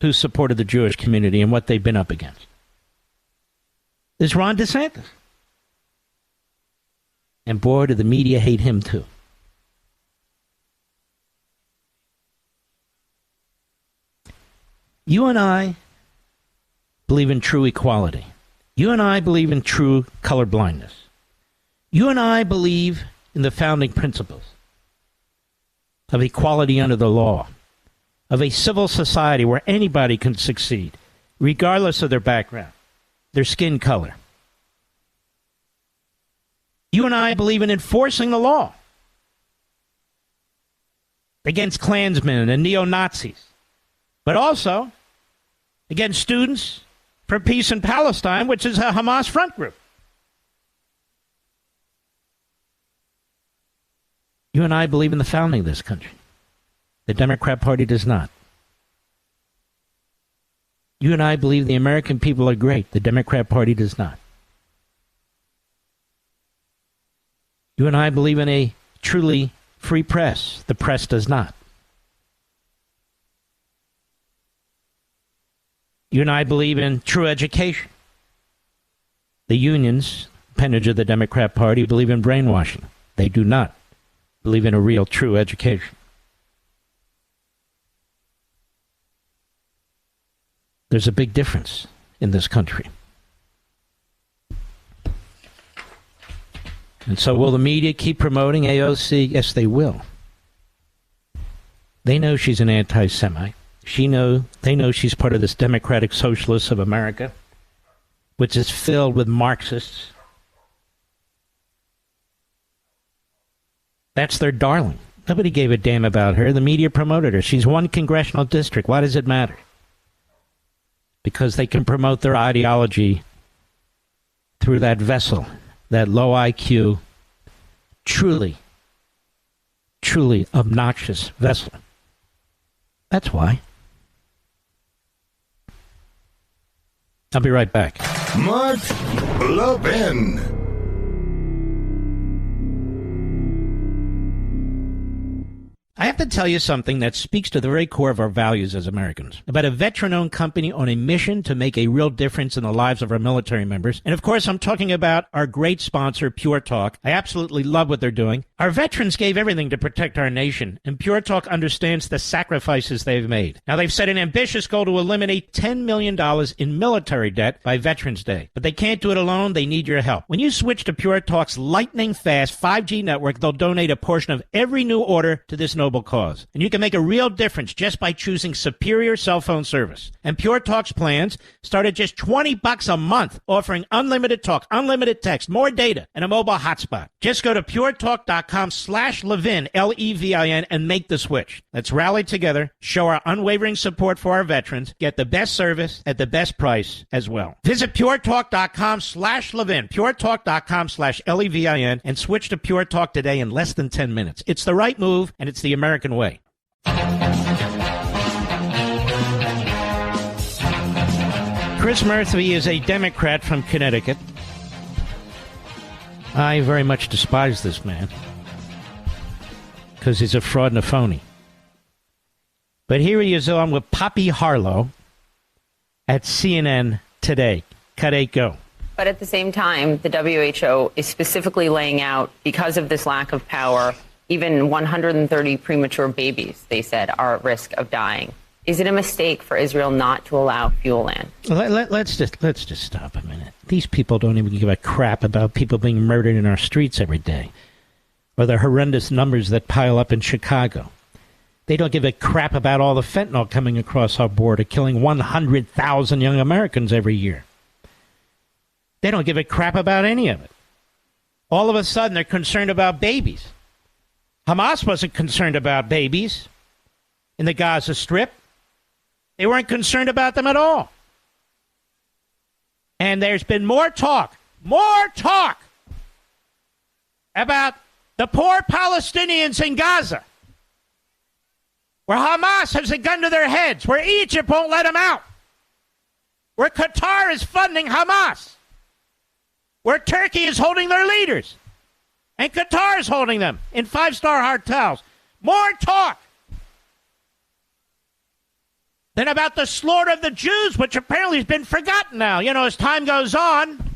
who supported the Jewish community and what they've been up against is Ron DeSantis. And boy, do the media hate him too. You and I believe in true equality. You and I believe in true colorblindness. You and I believe in the founding principles of equality under the law, of a civil society where anybody can succeed, regardless of their background, their skin color. You and I believe in enforcing the law against Klansmen and neo-Nazis, but also against students for Peace in Palestine, which is a Hamas front group. You and I believe in the founding of this country. The Democrat Party does not. You and I believe the American people are great. The Democrat Party does not. You and I believe in a truly free press. The press does not. You and I believe in true education. The unions, appendage of the Democrat Party, believe in brainwashing. They do not believe in a real, true education. There's a big difference in this country. And so will the media keep promoting AOC? Yes, they will. They know she's an anti-Semite. They know she's part of this Democratic Socialists of America, which is filled with Marxists. That's their darling. Nobody gave a damn about her. The media promoted her. She's one congressional district. Why does it matter? Because they can promote their ideology through that vessel, that low IQ, truly, truly obnoxious vessel. That's why. I'll be right back. Mark Levin. I have to tell you something that speaks to the very core of our values as Americans. About a veteran-owned company on a mission to make a real difference in the lives of our military members. And of course, I'm talking about our great sponsor, Pure Talk. I absolutely love what they're doing. Our veterans gave everything to protect our nation, and Pure Talk understands the sacrifices they've made. Now, they've set an ambitious goal to eliminate $10 million in military debt by Veterans Day. But they can't do it alone. They need your help. When you switch to Pure Talk's lightning-fast 5G network, they'll donate a portion of every new order to this noble cause. And you can make a real difference just by choosing superior cell phone service. And Pure Talk's plans start at just $20 a month, offering unlimited talk, unlimited text, more data, and a mobile hotspot. Just go to puretalk.com/Levin, Levin, and make the switch. Let's rally together, show our unwavering support for our veterans, get the best service at the best price as well. Visit puretalk.com/Levin, puretalk.com/Levin, and switch to Pure Talk today in less than 10 minutes. It's the right move, and it's the American way. Chris Murphy is a Democrat from Connecticut. I very much despise this man because he's a fraud and a phony. But here he is on with Poppy Harlow at CNN today. Cut 8, go. But at the same time, the WHO is specifically laying out, because of this lack of power, even 130 premature babies, they said, are at risk of dying. Is it a mistake for Israel not to allow fuel land? Let's just stop a minute. These people don't even give a crap about people being murdered in our streets every day, or the horrendous numbers that pile up in Chicago. They don't give a crap about all the fentanyl coming across our border, killing 100,000 young Americans every year. They don't give a crap about any of it. All of a sudden, they're concerned about babies. Hamas wasn't concerned about babies in the Gaza Strip. They weren't concerned about them at all. And there's been more talk about the poor Palestinians in Gaza, where Hamas has a gun to their heads, where Egypt won't let them out, where Qatar is funding Hamas, where Turkey is holding their leaders, and Qatar is holding them in five-star hotels. More talk than about the slaughter of the Jews, which apparently has been forgotten now. You know, as time goes on,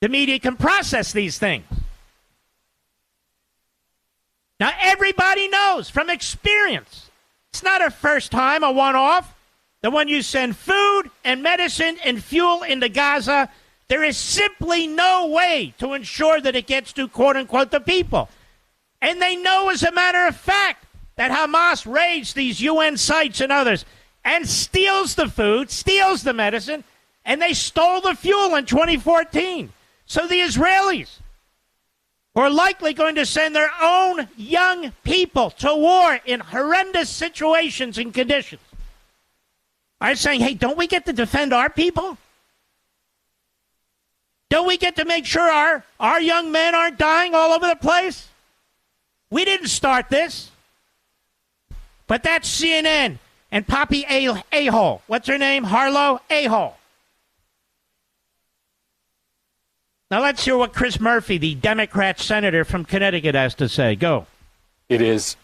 the media can process these things. Now, everybody knows from experience, it's not a first time, a one-off. the one you send food and medicine and fuel into Gaza, there is simply no way to ensure that it gets to, quote unquote, the people. And they know, as a matter of fact, that Hamas raids these UN sites and others and steals the food, steals the medicine, and they stole the fuel in 2014. So the Israelis are likely going to send their own young people to war in horrendous situations and conditions. I'm saying, hey, don't we get to defend our people? Don't we get to make sure our young men aren't dying all over the place? We didn't start this. But that's CNN and Poppy A-hole. What's her name? Harlow A-hole. Now let's hear what Chris Murphy, the Democrat senator from Connecticut, has to say. Go. It is.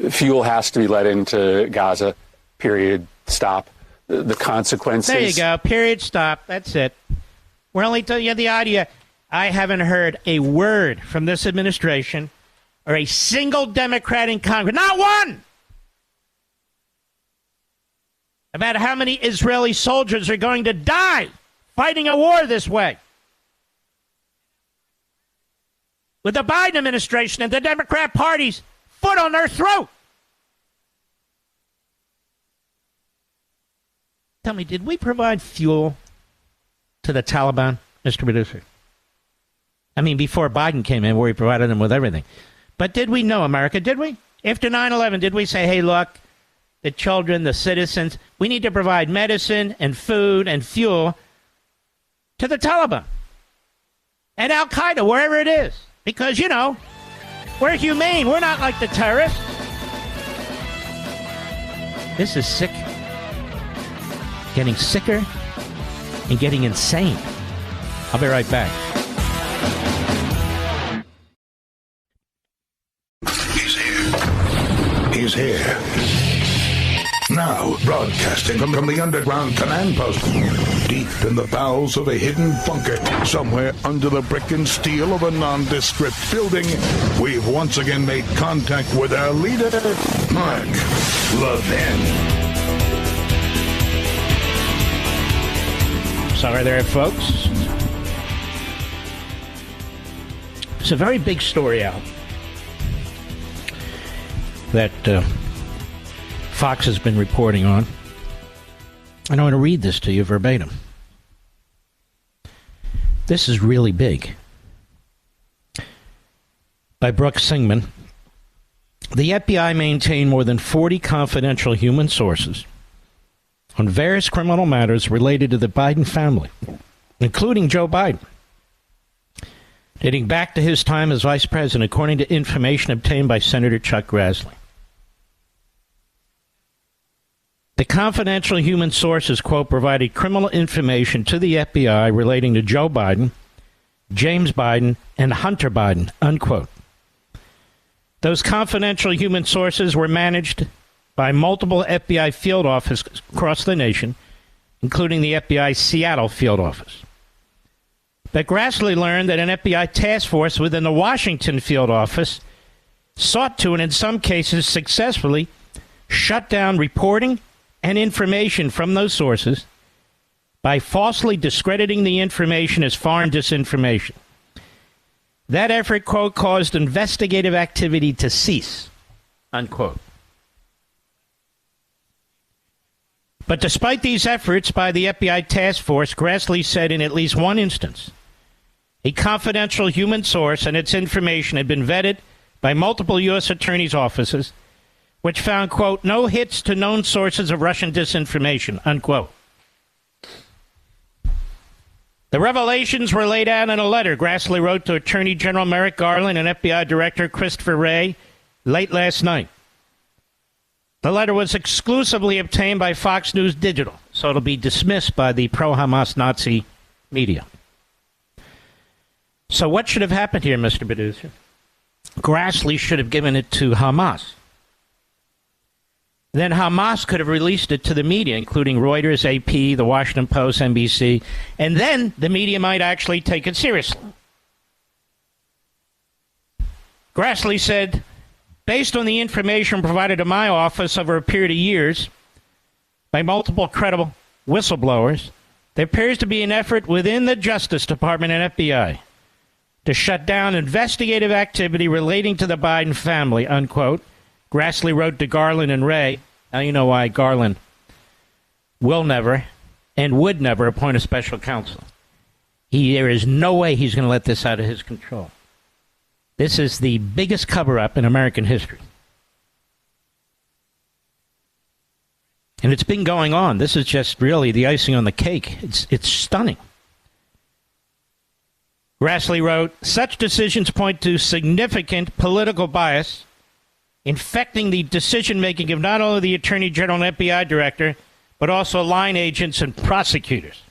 Fuel has to be let into Gaza. Period. Stop. The consequences. There you go. Period. Stop. That's it. We're only telling you the idea. I haven't heard a word from this administration or a single Democrat in Congress, not one, about how many Israeli soldiers are going to die fighting a war this way. With the Biden administration and the Democrat Party's foot on their throat. Tell me, did we provide fuel to the Taliban, Mr. Producer? I mean, before Biden came in, where he provided them with everything. But did we know, America, did we? After 9/11, did we say, hey, look, the children, the citizens, we need to provide medicine and food and fuel to the Taliban and Al-Qaeda, wherever it is? Because, you know, we're humane. We're not like the terrorists. This is sick. Getting sicker and getting insane. I'll be right back. He's here. Now, broadcasting from the underground command post, deep in the bowels of a hidden bunker, somewhere under the brick and steel of a nondescript building, we've once again made contact with our leader, Mark Levin. Sorry there, folks. It's a very big story out that Fox has been reporting on. And I want to read this to you verbatim. This is really big. By Brooke Singman. The FBI maintained more than 40 confidential human sources on various criminal matters related to the Biden family, including Joe Biden, dating back to his time as vice president, according to information obtained by Senator Chuck Grassley. The confidential human sources, quote, provided criminal information to the FBI relating to Joe Biden, James Biden, and Hunter Biden, unquote. Those confidential human sources were managed by multiple FBI field offices across the nation, including the FBI Seattle field office. But Grassley learned that an FBI task force within the Washington field office sought to, and in some cases successfully, shut down reporting and information from those sources by falsely discrediting the information as foreign disinformation. That effort, quote, caused investigative activity to cease, unquote. But despite these efforts by the FBI task force, Grassley said in at least one instance, a confidential human source and its information had been vetted by multiple U.S. attorneys' offices, which found, quote, no hits to known sources of Russian disinformation, unquote. The revelations were laid out in a letter Grassley wrote to Attorney General Merrick Garland and FBI Director Christopher Wray late last night. The letter was exclusively obtained by Fox News Digital, so it'll be dismissed by the pro-Hamas Nazi media. So what should have happened here, Mr. Producer? Grassley should have given it to Hamas. Then Hamas could have released it to the media, including Reuters, AP, the Washington Post, NBC, and then the media might actually take it seriously. Grassley said, based on the information provided to my office over a period of years, by multiple credible whistleblowers, there appears to be an effort within the Justice Department and FBI to shut down investigative activity relating to the Biden family, unquote. Grassley wrote to Garland and Wray. Now you know why Garland will never and would never appoint a special counsel. There is no way he's going to let this out of his control. This is the biggest cover-up in American history. And it's been going on. This is just really the icing on the cake. It's stunning. Grassley wrote, such decisions point to significant political bias infecting the decision-making of not only the Attorney General and FBI Director, but also line agents and prosecutors.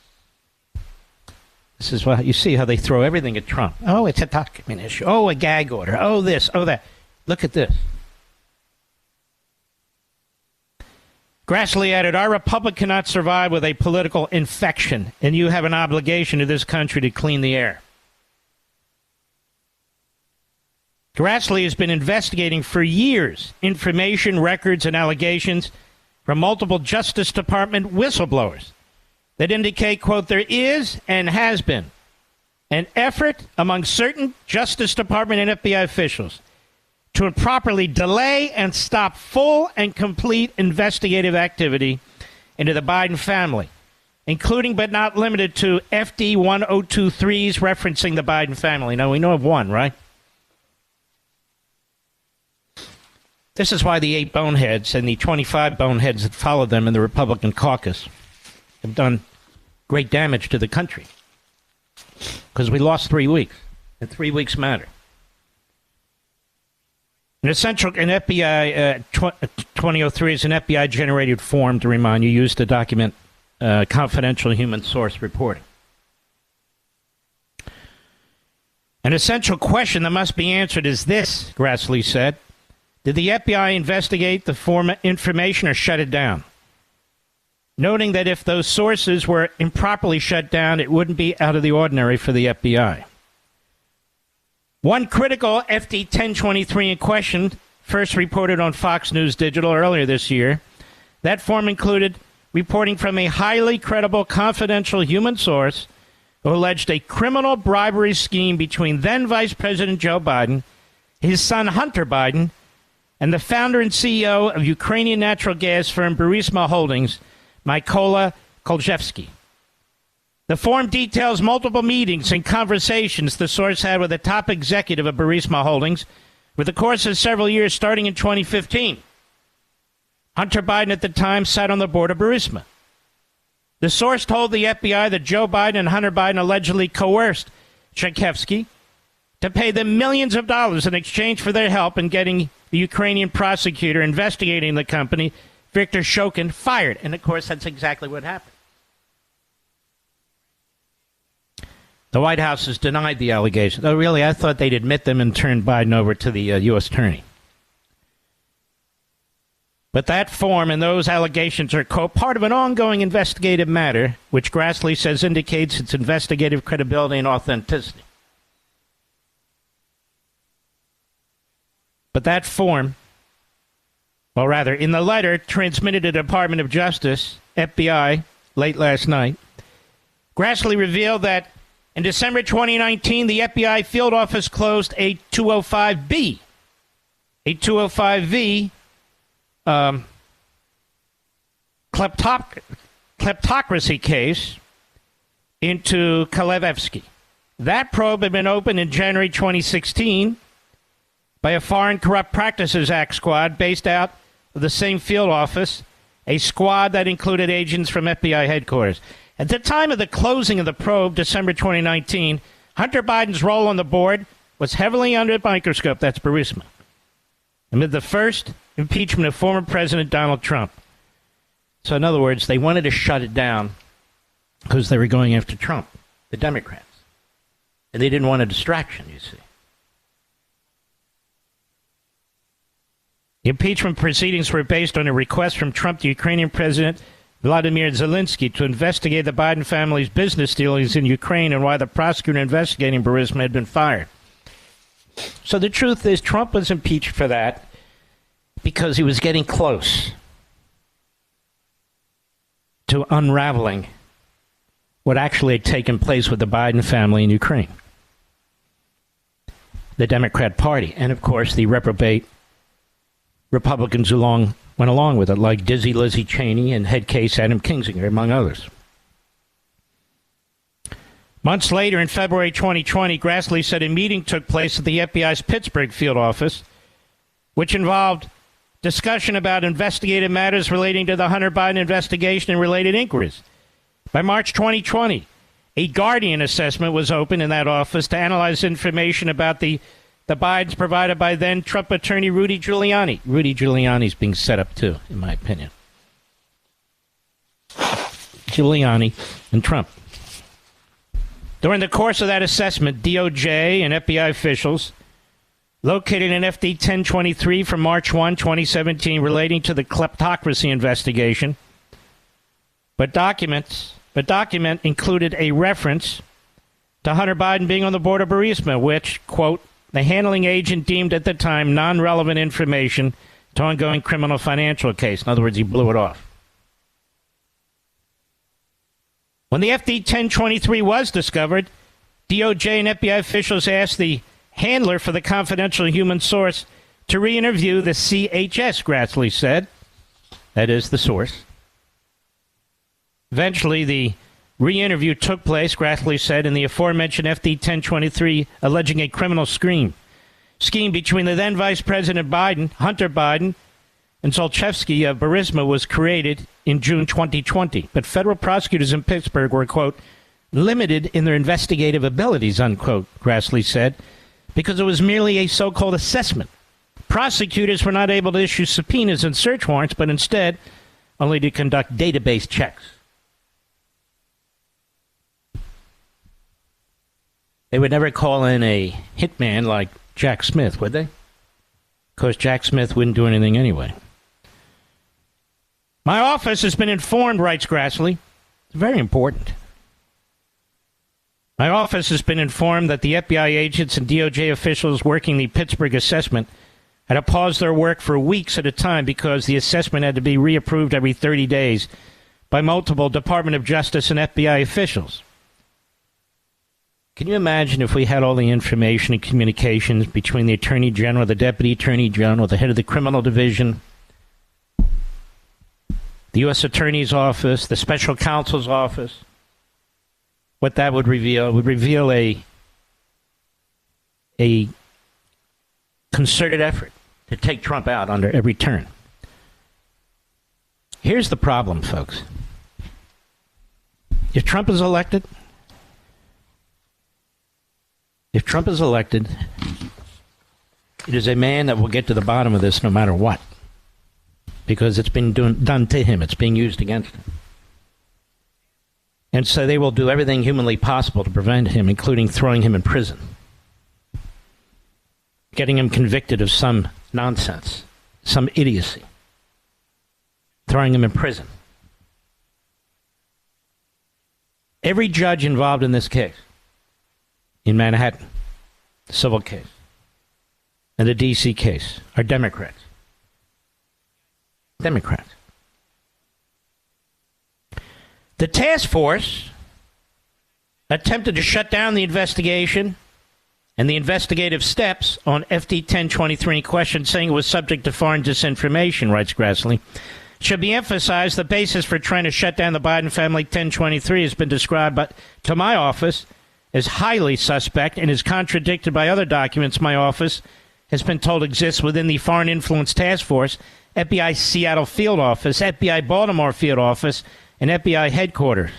This is why you see how they throw everything at Trump. Oh, it's a document issue. Oh, a gag order. Oh, this. Oh, that. Look at this. Grassley added, our republic cannot survive with a political infection, and you have an obligation to this country to clean the air. Grassley has been investigating for years information, records, and allegations from multiple Justice Department whistleblowers that indicate, quote, there is and has been an effort among certain Justice Department and FBI officials to improperly delay and stop full and complete investigative activity into the Biden family, including but not limited to FD 1023s referencing the Biden family. Now, we know of one, right? This is why the 8 boneheads and the 25 boneheads that followed them in the Republican caucus have done great damage to the country. Because we lost 3 weeks, and 3 weeks matter. An FBI 2003 is an FBI-generated form, to remind you, used to document confidential human source reporting. An essential question that must be answered is this, Grassley said. Did the FBI investigate the form information or shut it down? Noting that if those sources were improperly shut down, it wouldn't be out of the ordinary for the FBI. One critical FD 1023 in question, first reported on Fox News Digital earlier this year. That form included reporting from a highly credible confidential human source who alleged a criminal bribery scheme between then Vice President Joe Biden, his son Hunter Biden, and the founder and CEO of Ukrainian natural gas firm Burisma Holdings, Mykola Koljevsky. The form details multiple meetings and conversations the source had with a top executive of Burisma Holdings with the course of several years starting in 2015. Hunter Biden at the time sat on the board of Burisma. The source told the FBI that Joe Biden and Hunter Biden allegedly coerced Koljevsky to pay them millions of dollars in exchange for their help in getting the Ukrainian prosecutor investigating the company, Viktor Shokin, fired. And, of course, that's exactly what happened. The White House has denied the allegations. Oh, really? I thought they'd admit them and turn Biden over to the U.S. attorney. But that form and those allegations are, quote, part of an ongoing investigative matter, which Grassley says indicates its investigative credibility and authenticity. But that form, well, rather, in the letter transmitted to the Department of Justice, FBI, late last night, Grassley revealed that in December 2019, the FBI field office closed a 205B, a 205V kleptocracy case into Koljevsky. That probe had been opened in January 2016 by a Foreign Corrupt Practices Act squad based out of the same field office, a squad that included agents from FBI headquarters. At the time of the closing of the probe, December 2019, Hunter Biden's role on the board was heavily under a microscope. That's Burisma. Amid the first impeachment of former President Donald Trump. So, in other words, they wanted to shut it down because they were going after Trump, the Democrats. And they didn't want a distraction, you see. The impeachment proceedings were based on a request from Trump, the Ukrainian President Vladimir Zelensky, to investigate the Biden family's business dealings in Ukraine and why the prosecutor investigating Burisma had been fired. So the truth is, Trump was impeached for that because he was getting close. to unraveling what actually had taken place with the Biden family in Ukraine. The Democrat Party, and of course the reprobate Republicans who went along with it, like Dizzy Lizzie Cheney and head case Adam Kinzinger, among others. Months later, in February 2020, Grassley said a meeting took place at the FBI's Pittsburgh field office, which involved discussion about investigative matters relating to the Hunter Biden investigation and related inquiries. By March 2020, a Guardian assessment was opened in that office to analyze information about the Bidens provided by then Trump attorney Rudy Giuliani. Rudy Giuliani's being set up too, in my opinion. Giuliani and Trump. During the course of that assessment, DOJ and FBI officials located an FD 1023 from March 1, 2017 relating to the kleptocracy investigation. But document included a reference to Hunter Biden being on the board of Burisma, which, quote, the handling agent deemed at the time non-relevant information to ongoing criminal financial case. In other words, he blew it off. When the FD 1023 was discovered, DOJ and FBI officials asked the handler for the confidential human source to re-interview the CHS, Grassley said. That is the source. Eventually, the re-interview took place, Grassley said, in the aforementioned FD 1023, alleging a criminal scheme between the then Vice President Biden, Hunter Biden, and Zolchevsky of Burisma was created in June 2020. But federal prosecutors in Pittsburgh were, quote, limited in their investigative abilities, unquote, Grassley said, because it was merely a so-called assessment. Prosecutors were not able to issue subpoenas and search warrants, but instead only to conduct database checks. They would never call in a hitman like Jack Smith, would they? Because Jack Smith wouldn't do anything anyway. My office has been informed, writes Grassley. It's very important. My office has been informed that the FBI agents and DOJ officials working the Pittsburgh assessment had to pause their work for weeks at a time because the assessment had to be reapproved every 30 days by multiple Department of Justice and FBI officials. Can you imagine if we had all the information and communications between the Attorney General, the Deputy Attorney General, the head of the Criminal Division, the U.S. Attorney's Office, the Special Counsel's Office? What that would reveal? It would reveal a concerted effort to take Trump out under every turn. Here's the problem, folks. If Trump is elected, it is a man that will get to the bottom of this no matter what. Because it's been done to him. It's being used against him. And so they will do everything humanly possible to prevent him, including throwing him in prison. Getting him convicted of some nonsense, some idiocy. Throwing him in prison. Every judge involved in this case, in Manhattan, the civil case, and the D.C. case, are Democrats. Democrats. The task force attempted to shut down the investigation and the investigative steps on FD 1023 in question, saying it was subject to foreign disinformation, writes Grassley. Should be emphasized the basis for trying to shut down the Biden family 1023 has been described to my office as highly suspect and is contradicted by other documents my office has been told exists within the Foreign Influence Task Force, FBI Seattle Field Office, FBI Baltimore Field Office, and FBI headquarters.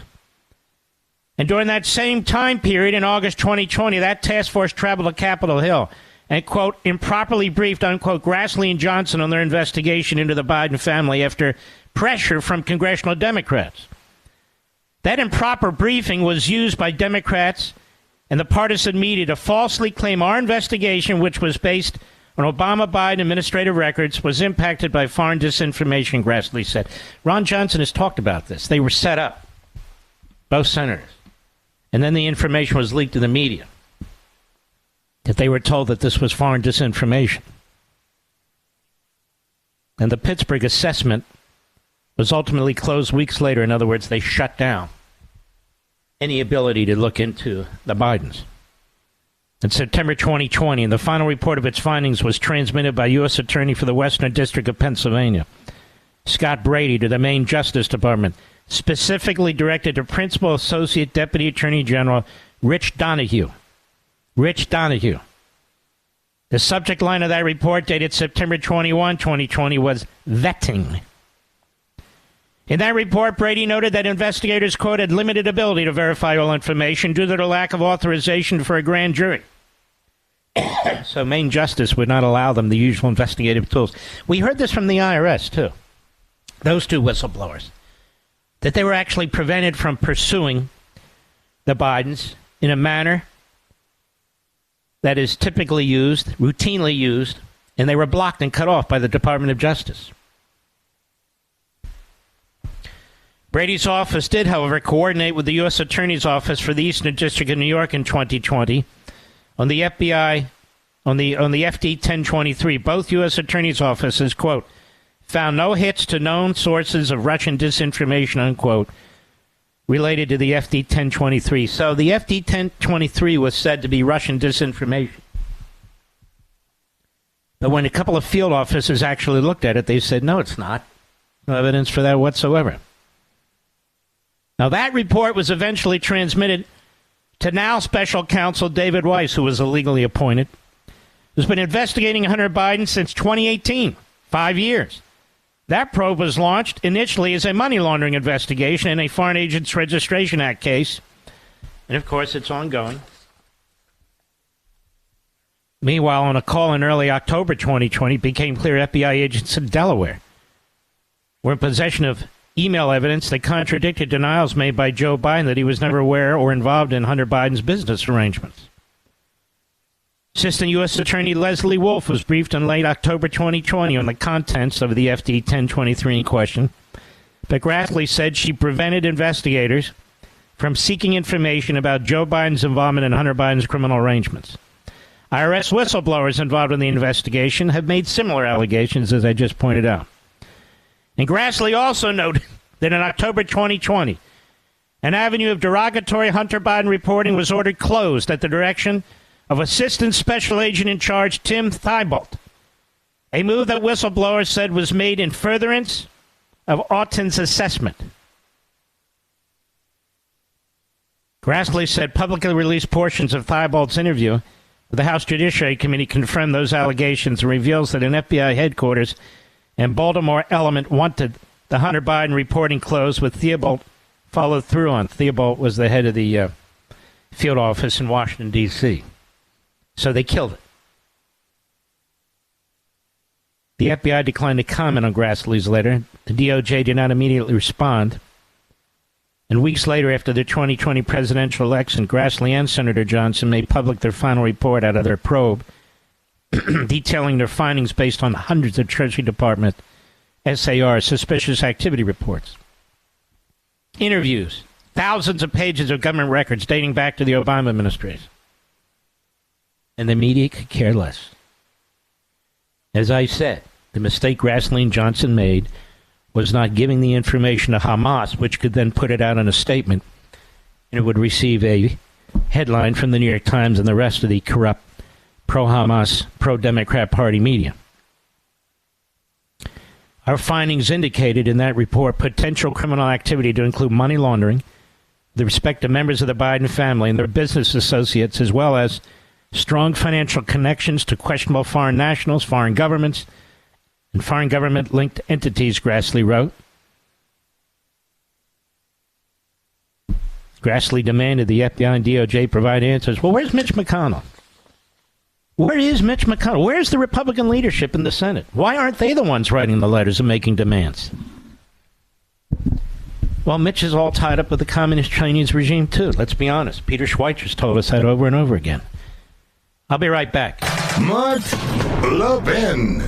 And during that same time period in August 2020, that task force traveled to Capitol Hill and, quote, improperly briefed, unquote, Grassley and Johnson on their investigation into the Biden family after pressure from congressional Democrats. That improper briefing was used by Democrats and the partisan media to falsely claim our investigation, which was based on Obama-Biden administrative records, was impacted by foreign disinformation, Grassley said. Ron Johnson has talked about this. They were set up, both senators. And then the information was leaked to the media, that they were told that this was foreign disinformation. And the Pittsburgh assessment was ultimately closed weeks later. In other words, they shut down any ability to look into the Bidens. In September 2020, and the final report of its findings was transmitted by U.S. Attorney for the Western District of Pennsylvania, Scott Brady, to the Maine Justice Department, specifically directed to Principal Associate Deputy Attorney General Rich Donahue. Rich Donahue. The subject line of that report, dated September 21, 2020, was vetting. In that report, Brady noted that investigators, quote, had limited ability to verify all information due to the lack of authorization for a grand jury. So Maine Justice would not allow them the usual investigative tools. We heard this from the IRS, too. Those two whistleblowers. That they were actually prevented from pursuing the Bidens in a manner that is typically used, routinely used, and they were blocked and cut off by the Department of Justice. Brady's office did, however, coordinate with the U.S. Attorney's Office for the Eastern District of New York in 2020 on the FBI, on the FD 1023. Both U.S. Attorney's offices, quote, found no hits to known sources of Russian disinformation, unquote, related to the FD 1023. So the FD 1023 was said to be Russian disinformation. But when a couple of field officers actually looked at it, they said, no, it's not. No evidence for that whatsoever. Now, that report was eventually transmitted to now Special Counsel David Weiss, who was illegally appointed, who's been investigating Hunter Biden since 2018, 5 years. That probe was launched initially as a money laundering investigation in a Foreign Agents Registration Act case. And, of course, it's ongoing. Meanwhile, on a call in early October 2020, it became clear FBI agents in Delaware were in possession of email evidence that contradicted denials made by Joe Biden that he was never aware or involved in Hunter Biden's business arrangements. Assistant U.S. Attorney Leslie Wolf was briefed in late October 2020 on the contents of the FD 1023 in question, but Grassley said she prevented investigators from seeking information about Joe Biden's involvement in Hunter Biden's criminal arrangements. IRS whistleblowers involved in the investigation have made similar allegations, as I just pointed out. And Grassley also noted that in October 2020, an avenue of derogatory Hunter Biden reporting was ordered closed at the direction of Assistant Special Agent in Charge Tim Thibault, a move that whistleblowers said was made in furtherance of Aughton's assessment. Grassley said publicly released portions of Thibault's interview with the House Judiciary Committee confirmed those allegations and reveals that an FBI headquarters and Baltimore element wanted the Hunter Biden reporting closed, with Thibault followed through on. Thibault was the head of the field office in Washington, D.C. So they killed it. The FBI declined to comment on Grassley's letter. The DOJ did not immediately respond. And weeks later, after the 2020 presidential election, Grassley and Senator Johnson made public their final report out of their probe, detailing their findings based on hundreds of Treasury Department SAR, suspicious activity reports, interviews, thousands of pages of government records dating back to the Obama administration. And the media could care less. As I said, the mistake Grassley and Johnson made was not giving the information to Hamas, which could then put it out in a statement, and it would receive a headline from the New York Times and the rest of the corrupt pro-Hamas, pro-Democrat Party media. Our findings indicated in that report potential criminal activity to include money laundering, the respect to members of the Biden family and their business associates, as well as strong financial connections to questionable foreign nationals, foreign governments, and foreign government-linked entities, Grassley wrote. Grassley demanded the FBI and DOJ provide answers. Well, where's Mitch McConnell? Where is Mitch McConnell? Where's the Republican leadership in the Senate? Why aren't they the ones writing the letters and making demands? Well, Mitch is all tied up with the communist Chinese regime, too. Let's be honest. Peter Schweitzer told us that over and over again. I'll be right back. Mark Levin.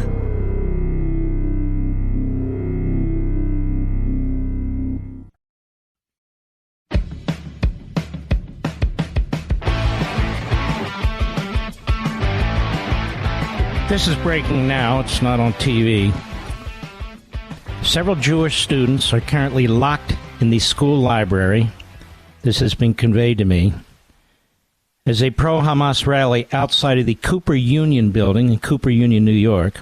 This is breaking now. It's not on TV. Several Jewish students are currently locked in the school library. This has been conveyed to me as a pro-Hamas rally outside of the Cooper Union building in Cooper Union, New York.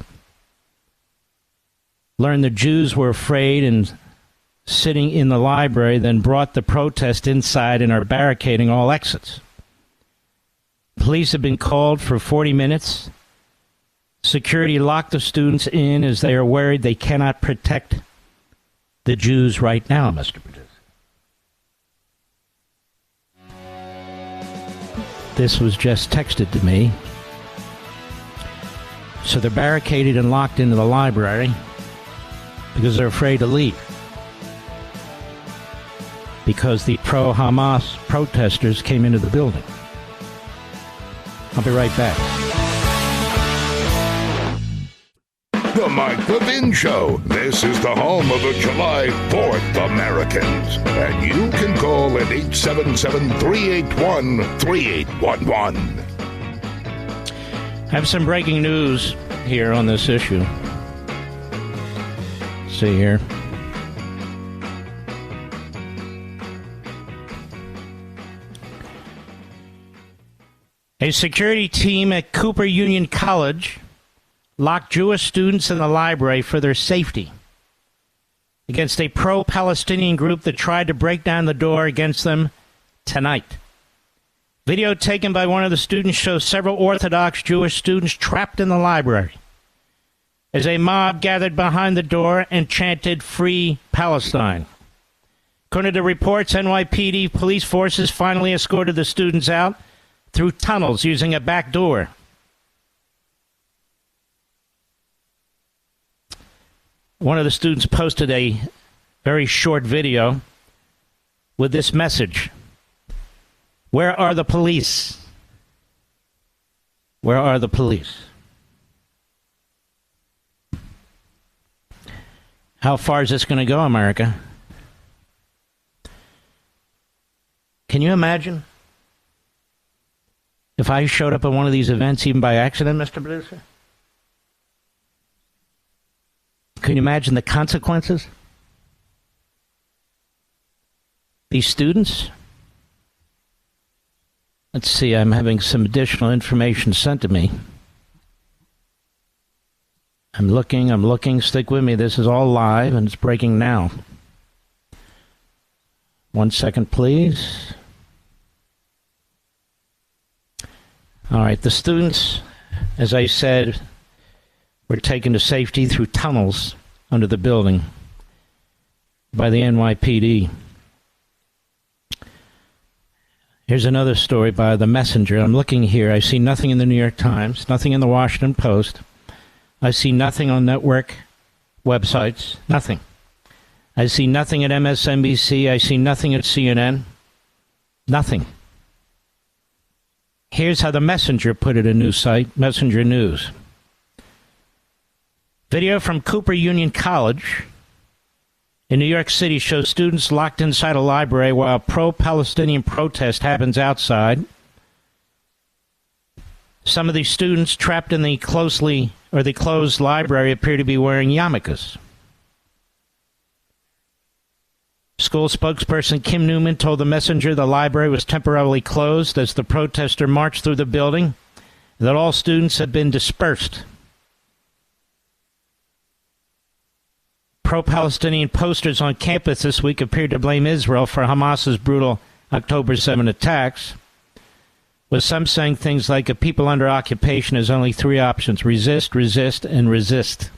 Learned the Jews were afraid and sitting in the library, then brought the protest inside and are barricading all exits. Police have been called for 40 minutes. Security locked the students in as they are worried they cannot protect the Jews right now, Mr. Producer. This was just texted to me. So they're barricaded and locked into the library because they're afraid to leave. Because the pro-Hamas protesters came into the building. I'll be right back. The Mike Levin Show. This is the home of the July 4th Americans. And you can call at 877-381-3811. I have some breaking news here on this issue. See here. A security team at Cooper Union College locked Jewish students in the library for their safety against a pro-Palestinian group that tried to break down the door against them tonight. Video taken by one of the students shows several Orthodox Jewish students trapped in the library as a mob gathered behind the door and chanted "Free Palestine." According to reports, NYPD police forces finally escorted the students out through tunnels using a back door. One of the students posted a very short video with this message: "Where are the police? Where are the police?" How far is this going to go, America? Can you imagine if I showed up at one of these events even by accident, Mr. Producer? Can you imagine the consequences? These students? Let's see, I'm having some additional information sent to me. I'm looking. Stick with me. This is all live and it's breaking now. 1 second, please. All right, the students, as I said, were taken to safety through tunnels under the building by the NYPD. Here's another story by The Messenger. I'm looking here. I see nothing in the New York Times, nothing in the Washington Post. I see nothing on network websites, nothing. I see nothing at MSNBC. I see nothing at CNN. Nothing. Here's how The Messenger put it, a news site, Messenger News. Video from Cooper Union College in New York City shows students locked inside a library while a pro-Palestinian protest happens outside. Some of these students trapped in the closed library appear to be wearing yarmulkes. School spokesperson Kim Newman told The Messenger the library was temporarily closed as the protester marched through the building, and that all students had been dispersed. Pro-Palestinian posters on campus this week appeared to blame Israel for Hamas's brutal October 7 attacks, with some saying things like a people under occupation has only three options: resist, resist, and resist.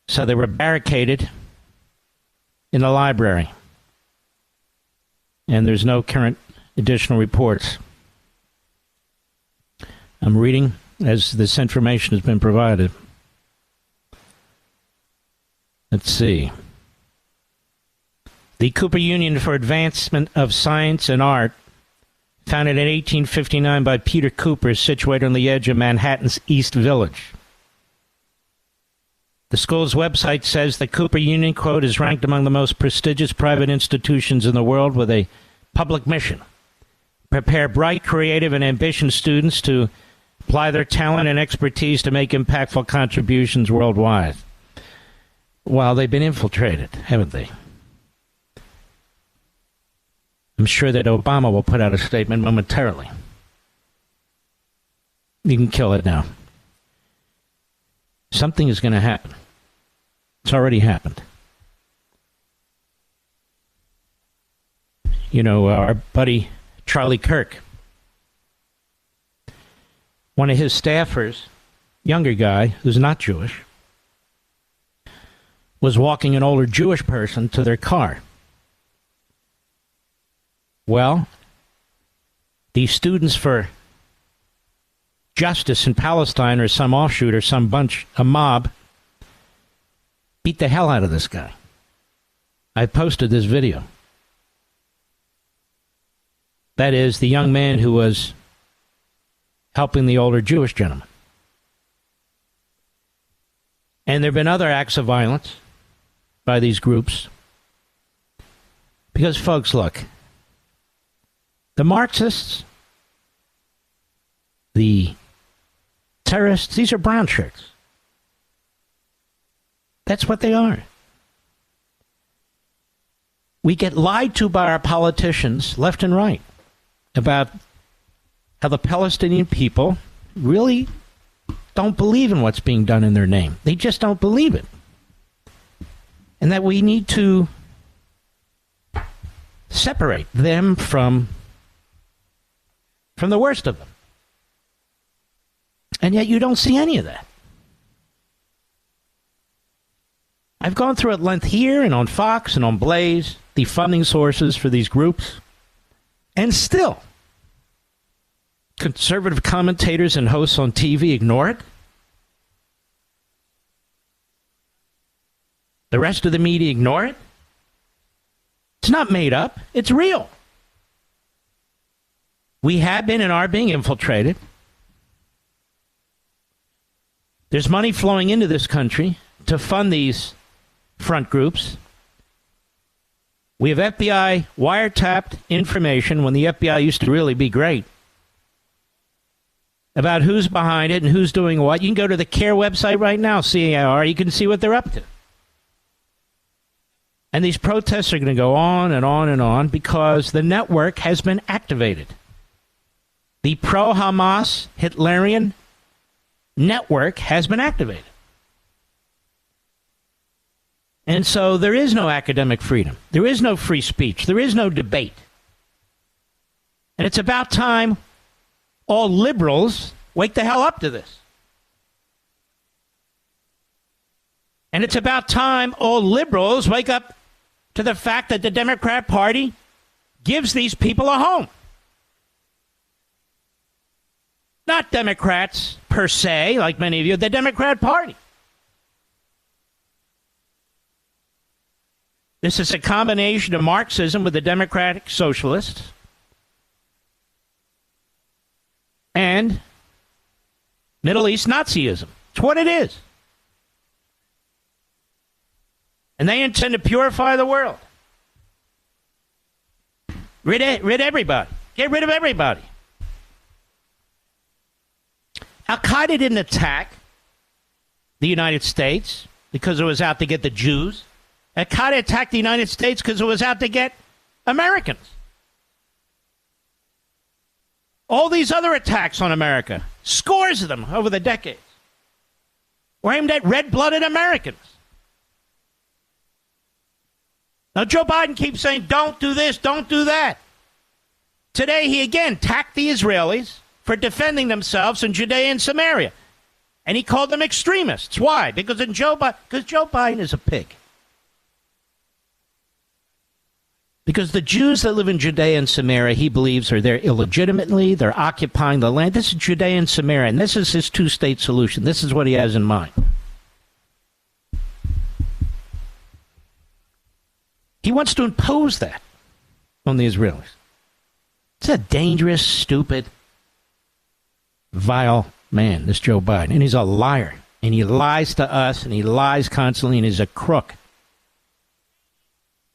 So they were barricaded in the library, and there's no current additional reports. I'm reading as this information has been provided. Let's see. The Cooper Union for Advancement of Science and Art, founded in 1859 by Peter Cooper, is situated on the edge of Manhattan's East Village. The school's website says the Cooper Union, quote, is ranked among the most prestigious private institutions in the world with a public mission: prepare bright, creative, and ambitious students to apply their talent and expertise to make impactful contributions worldwide. Well, they've been infiltrated, haven't they? I'm sure that Obama will put out a statement momentarily. You can kill it now. Something is going to happen. It's already happened. You know, our buddy Charlie Kirk, one of his staffers, younger guy who's not Jewish, was walking an older Jewish person to their car. Well, these students for justice in Palestine, or some offshoot, or some bunch, a mob, beat the hell out of this guy. I posted this video. That is, the young man who was helping the older Jewish gentleman. And there have been other acts of violence by these groups. Because, folks, look, the Marxists, the terrorists, these are brown shirts. That's what they are. We get lied to by our politicians left and right about how the Palestinian people really don't believe in what's being done in their name. They just don't believe it. And that we need to separate them from the worst of them. And yet you don't see any of that. I've gone through at length here and on Fox and on Blaze the funding sources for these groups. And still, conservative commentators and hosts on TV ignore it. The rest of the media ignore it. It's not made up. It's real. We have been and are being infiltrated. There's money flowing into this country to fund these front groups. We have FBI wiretapped information, when the FBI used to really be great, about who's behind it and who's doing what. You can go to the CARE website right now, CAR. You can see what they're up to. And these protests are going to go on and on and on because the network has been activated. The pro-Hamas Hitlerian network has been activated. And so there is no academic freedom. There is no free speech. There is no debate. And it's about time all liberals wake the hell up to this. And it's about time all liberals wake up to the fact that the Democrat Party gives these people a home. Not Democrats per se, like many of you, the Democrat Party. This is a combination of Marxism with the Democratic Socialists and Middle East Nazism. It's what it is. And they intend to purify the world. Rid everybody. Get rid of everybody. Al-Qaeda didn't attack the United States because it was out to get the Jews. Al-Qaeda attacked the United States because it was out to get Americans. All these other attacks on America, scores of them over the decades, were aimed at red-blooded Americans. Now, Joe Biden keeps saying, don't do this, don't do that. Today, he again attacked the Israelis for defending themselves in Judea and Samaria. And he called them extremists. Why? Because Joe Biden is a pig. Because the Jews that live in Judea and Samaria, he believes, are there illegitimately. They're occupying the land. This is Judea and Samaria, and this is his two-state solution. This is what he has in mind. He wants to impose that on the Israelis. It's a dangerous, stupid, vile man, this Joe Biden. And he's a liar. And he lies to us, and he lies constantly, and he's a crook.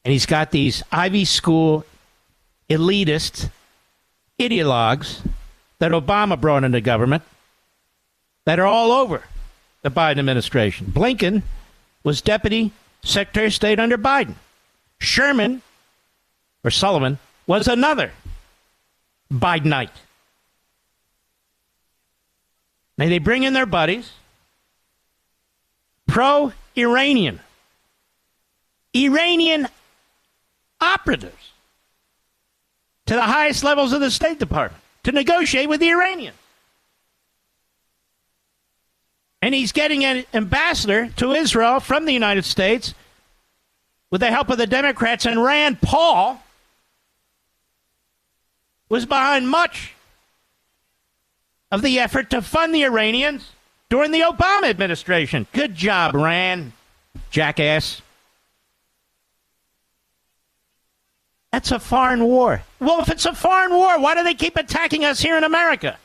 And he's got these Ivy School elitist ideologues that Obama brought into government that are all over the Biden administration. Blinken was Deputy Secretary of State under Biden. Sherman, or Sullivan, was another Bidenite. Now they bring in their buddies, pro-Iranian, Iranian operatives to the highest levels of the State Department to negotiate with the Iranians. And he's getting an ambassador to Israel from the United States with the help of the Democrats, and Rand Paul was behind much of the effort to fund the Iranians during the Obama administration. Good job, Rand, jackass. That's a foreign war. Well, if it's a foreign war, why do they keep attacking us here in America?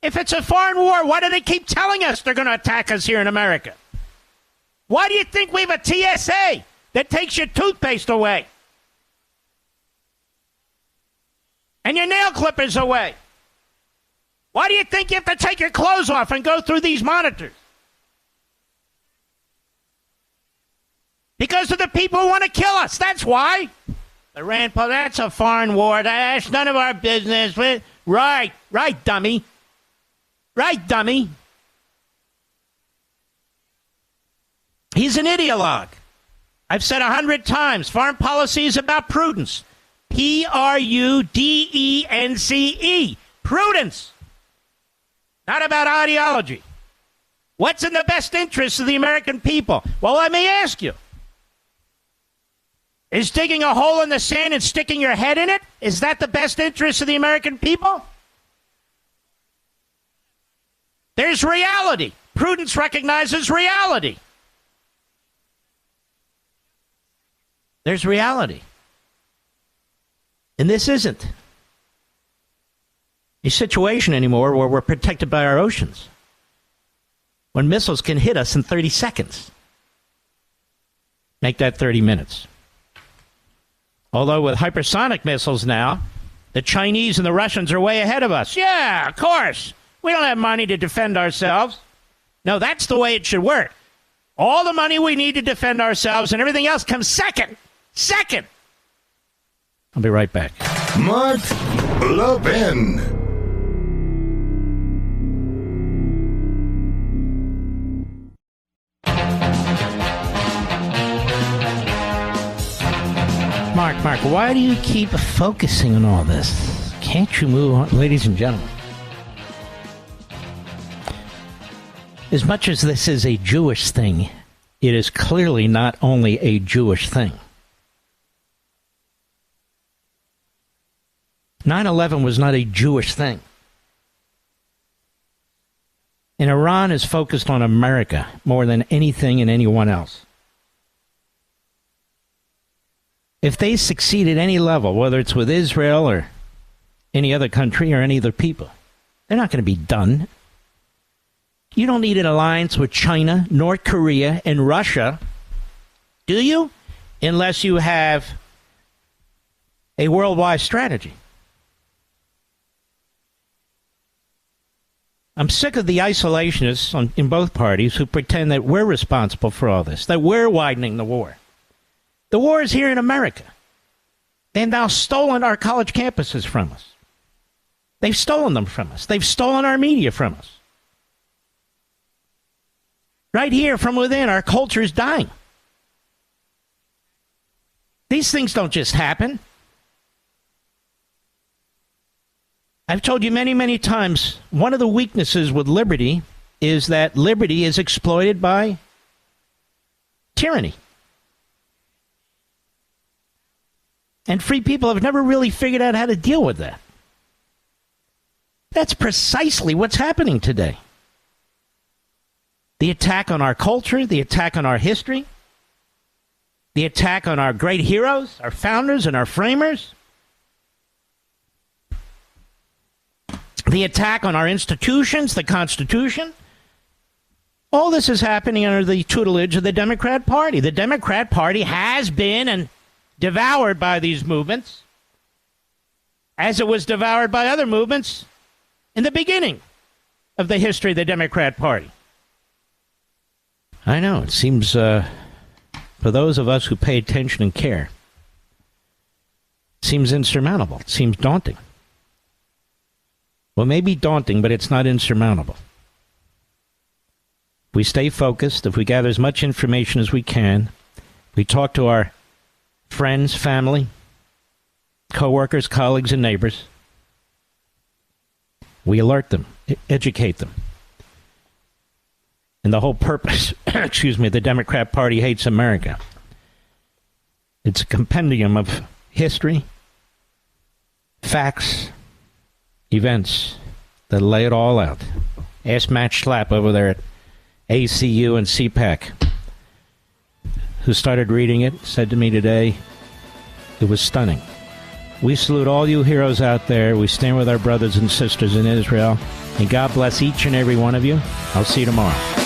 If it's a foreign war, why do they keep telling us they're going to attack us here in America? Why do you think we have a TSA that takes your toothpaste away? And your nail clippers away? Why do you think you have to take your clothes off and go through these monitors? Because of the people who want to kill us. That's why. The Rand Paul, that's a foreign war. That's none of our business. Right, dummy. Right, dummy. He's an ideologue. I've said 100 times, foreign policy is about prudence. Prudence. Prudence. Not about ideology. What's in the best interest of the American people? Well, let me ask you. Is digging a hole in the sand and sticking your head in it, is that the best interest of the American people? There's reality. Prudence recognizes reality. There's reality. And this isn't a situation anymore where we're protected by our oceans, when missiles can hit us in 30 seconds. Make that 30 minutes. Although with hypersonic missiles now, the Chinese and the Russians are way ahead of us. Yeah, of course. We don't have money to defend ourselves. No, that's the way it should work. All the money we need to defend ourselves and everything else comes second. Second. I'll be right back. Mark Levin. Mark, why do you keep focusing on all this? Can't you move on? Ladies and gentlemen, as much as this is a Jewish thing, it is clearly not only a Jewish thing. 9/11 was not a Jewish thing. And Iran is focused on America more than anything and anyone else. If they succeed at any level, whether it's with Israel or any other country or any other people, they're not going to be done. You don't need an alliance with China, North Korea, and Russia, do you? Unless you have a worldwide strategy. I'm sick of the isolationists in both parties who pretend that we're responsible for all this, that we're widening the war. The war is here in America. They've now stolen our college campuses from us. They've stolen them from us. They've stolen our media from us. Right here from within, our culture is dying. These things don't just happen. I've told you many, many times, one of the weaknesses with liberty is that liberty is exploited by tyranny. And free people have never really figured out how to deal with that. That's precisely what's happening today. The attack on our culture, the attack on our history, the attack on our great heroes, our founders and our framers, the attack on our institutions, the Constitution. All this is happening under the tutelage of the Democrat Party. The Democrat Party has been and devoured by these movements, as it was devoured by other movements in the beginning of the history of the Democrat Party. I know. It seems, for those of us who pay attention and care, it seems insurmountable. It seems daunting. Well, maybe daunting, but it's not insurmountable. We stay focused, if we gather as much information as we can, we talk to our friends, family, co-workers, colleagues, and neighbors. We alert them, educate them. And the whole purpose, the Democrat Party hates America. It's a compendium of history, facts, events that lay it all out. Ask Matt Schlapp over there at ACU and CPAC, who started reading it, said to me today, it was stunning. We salute all you heroes out there. We stand with our brothers and sisters in Israel. And God bless each and every one of you. I'll see you tomorrow.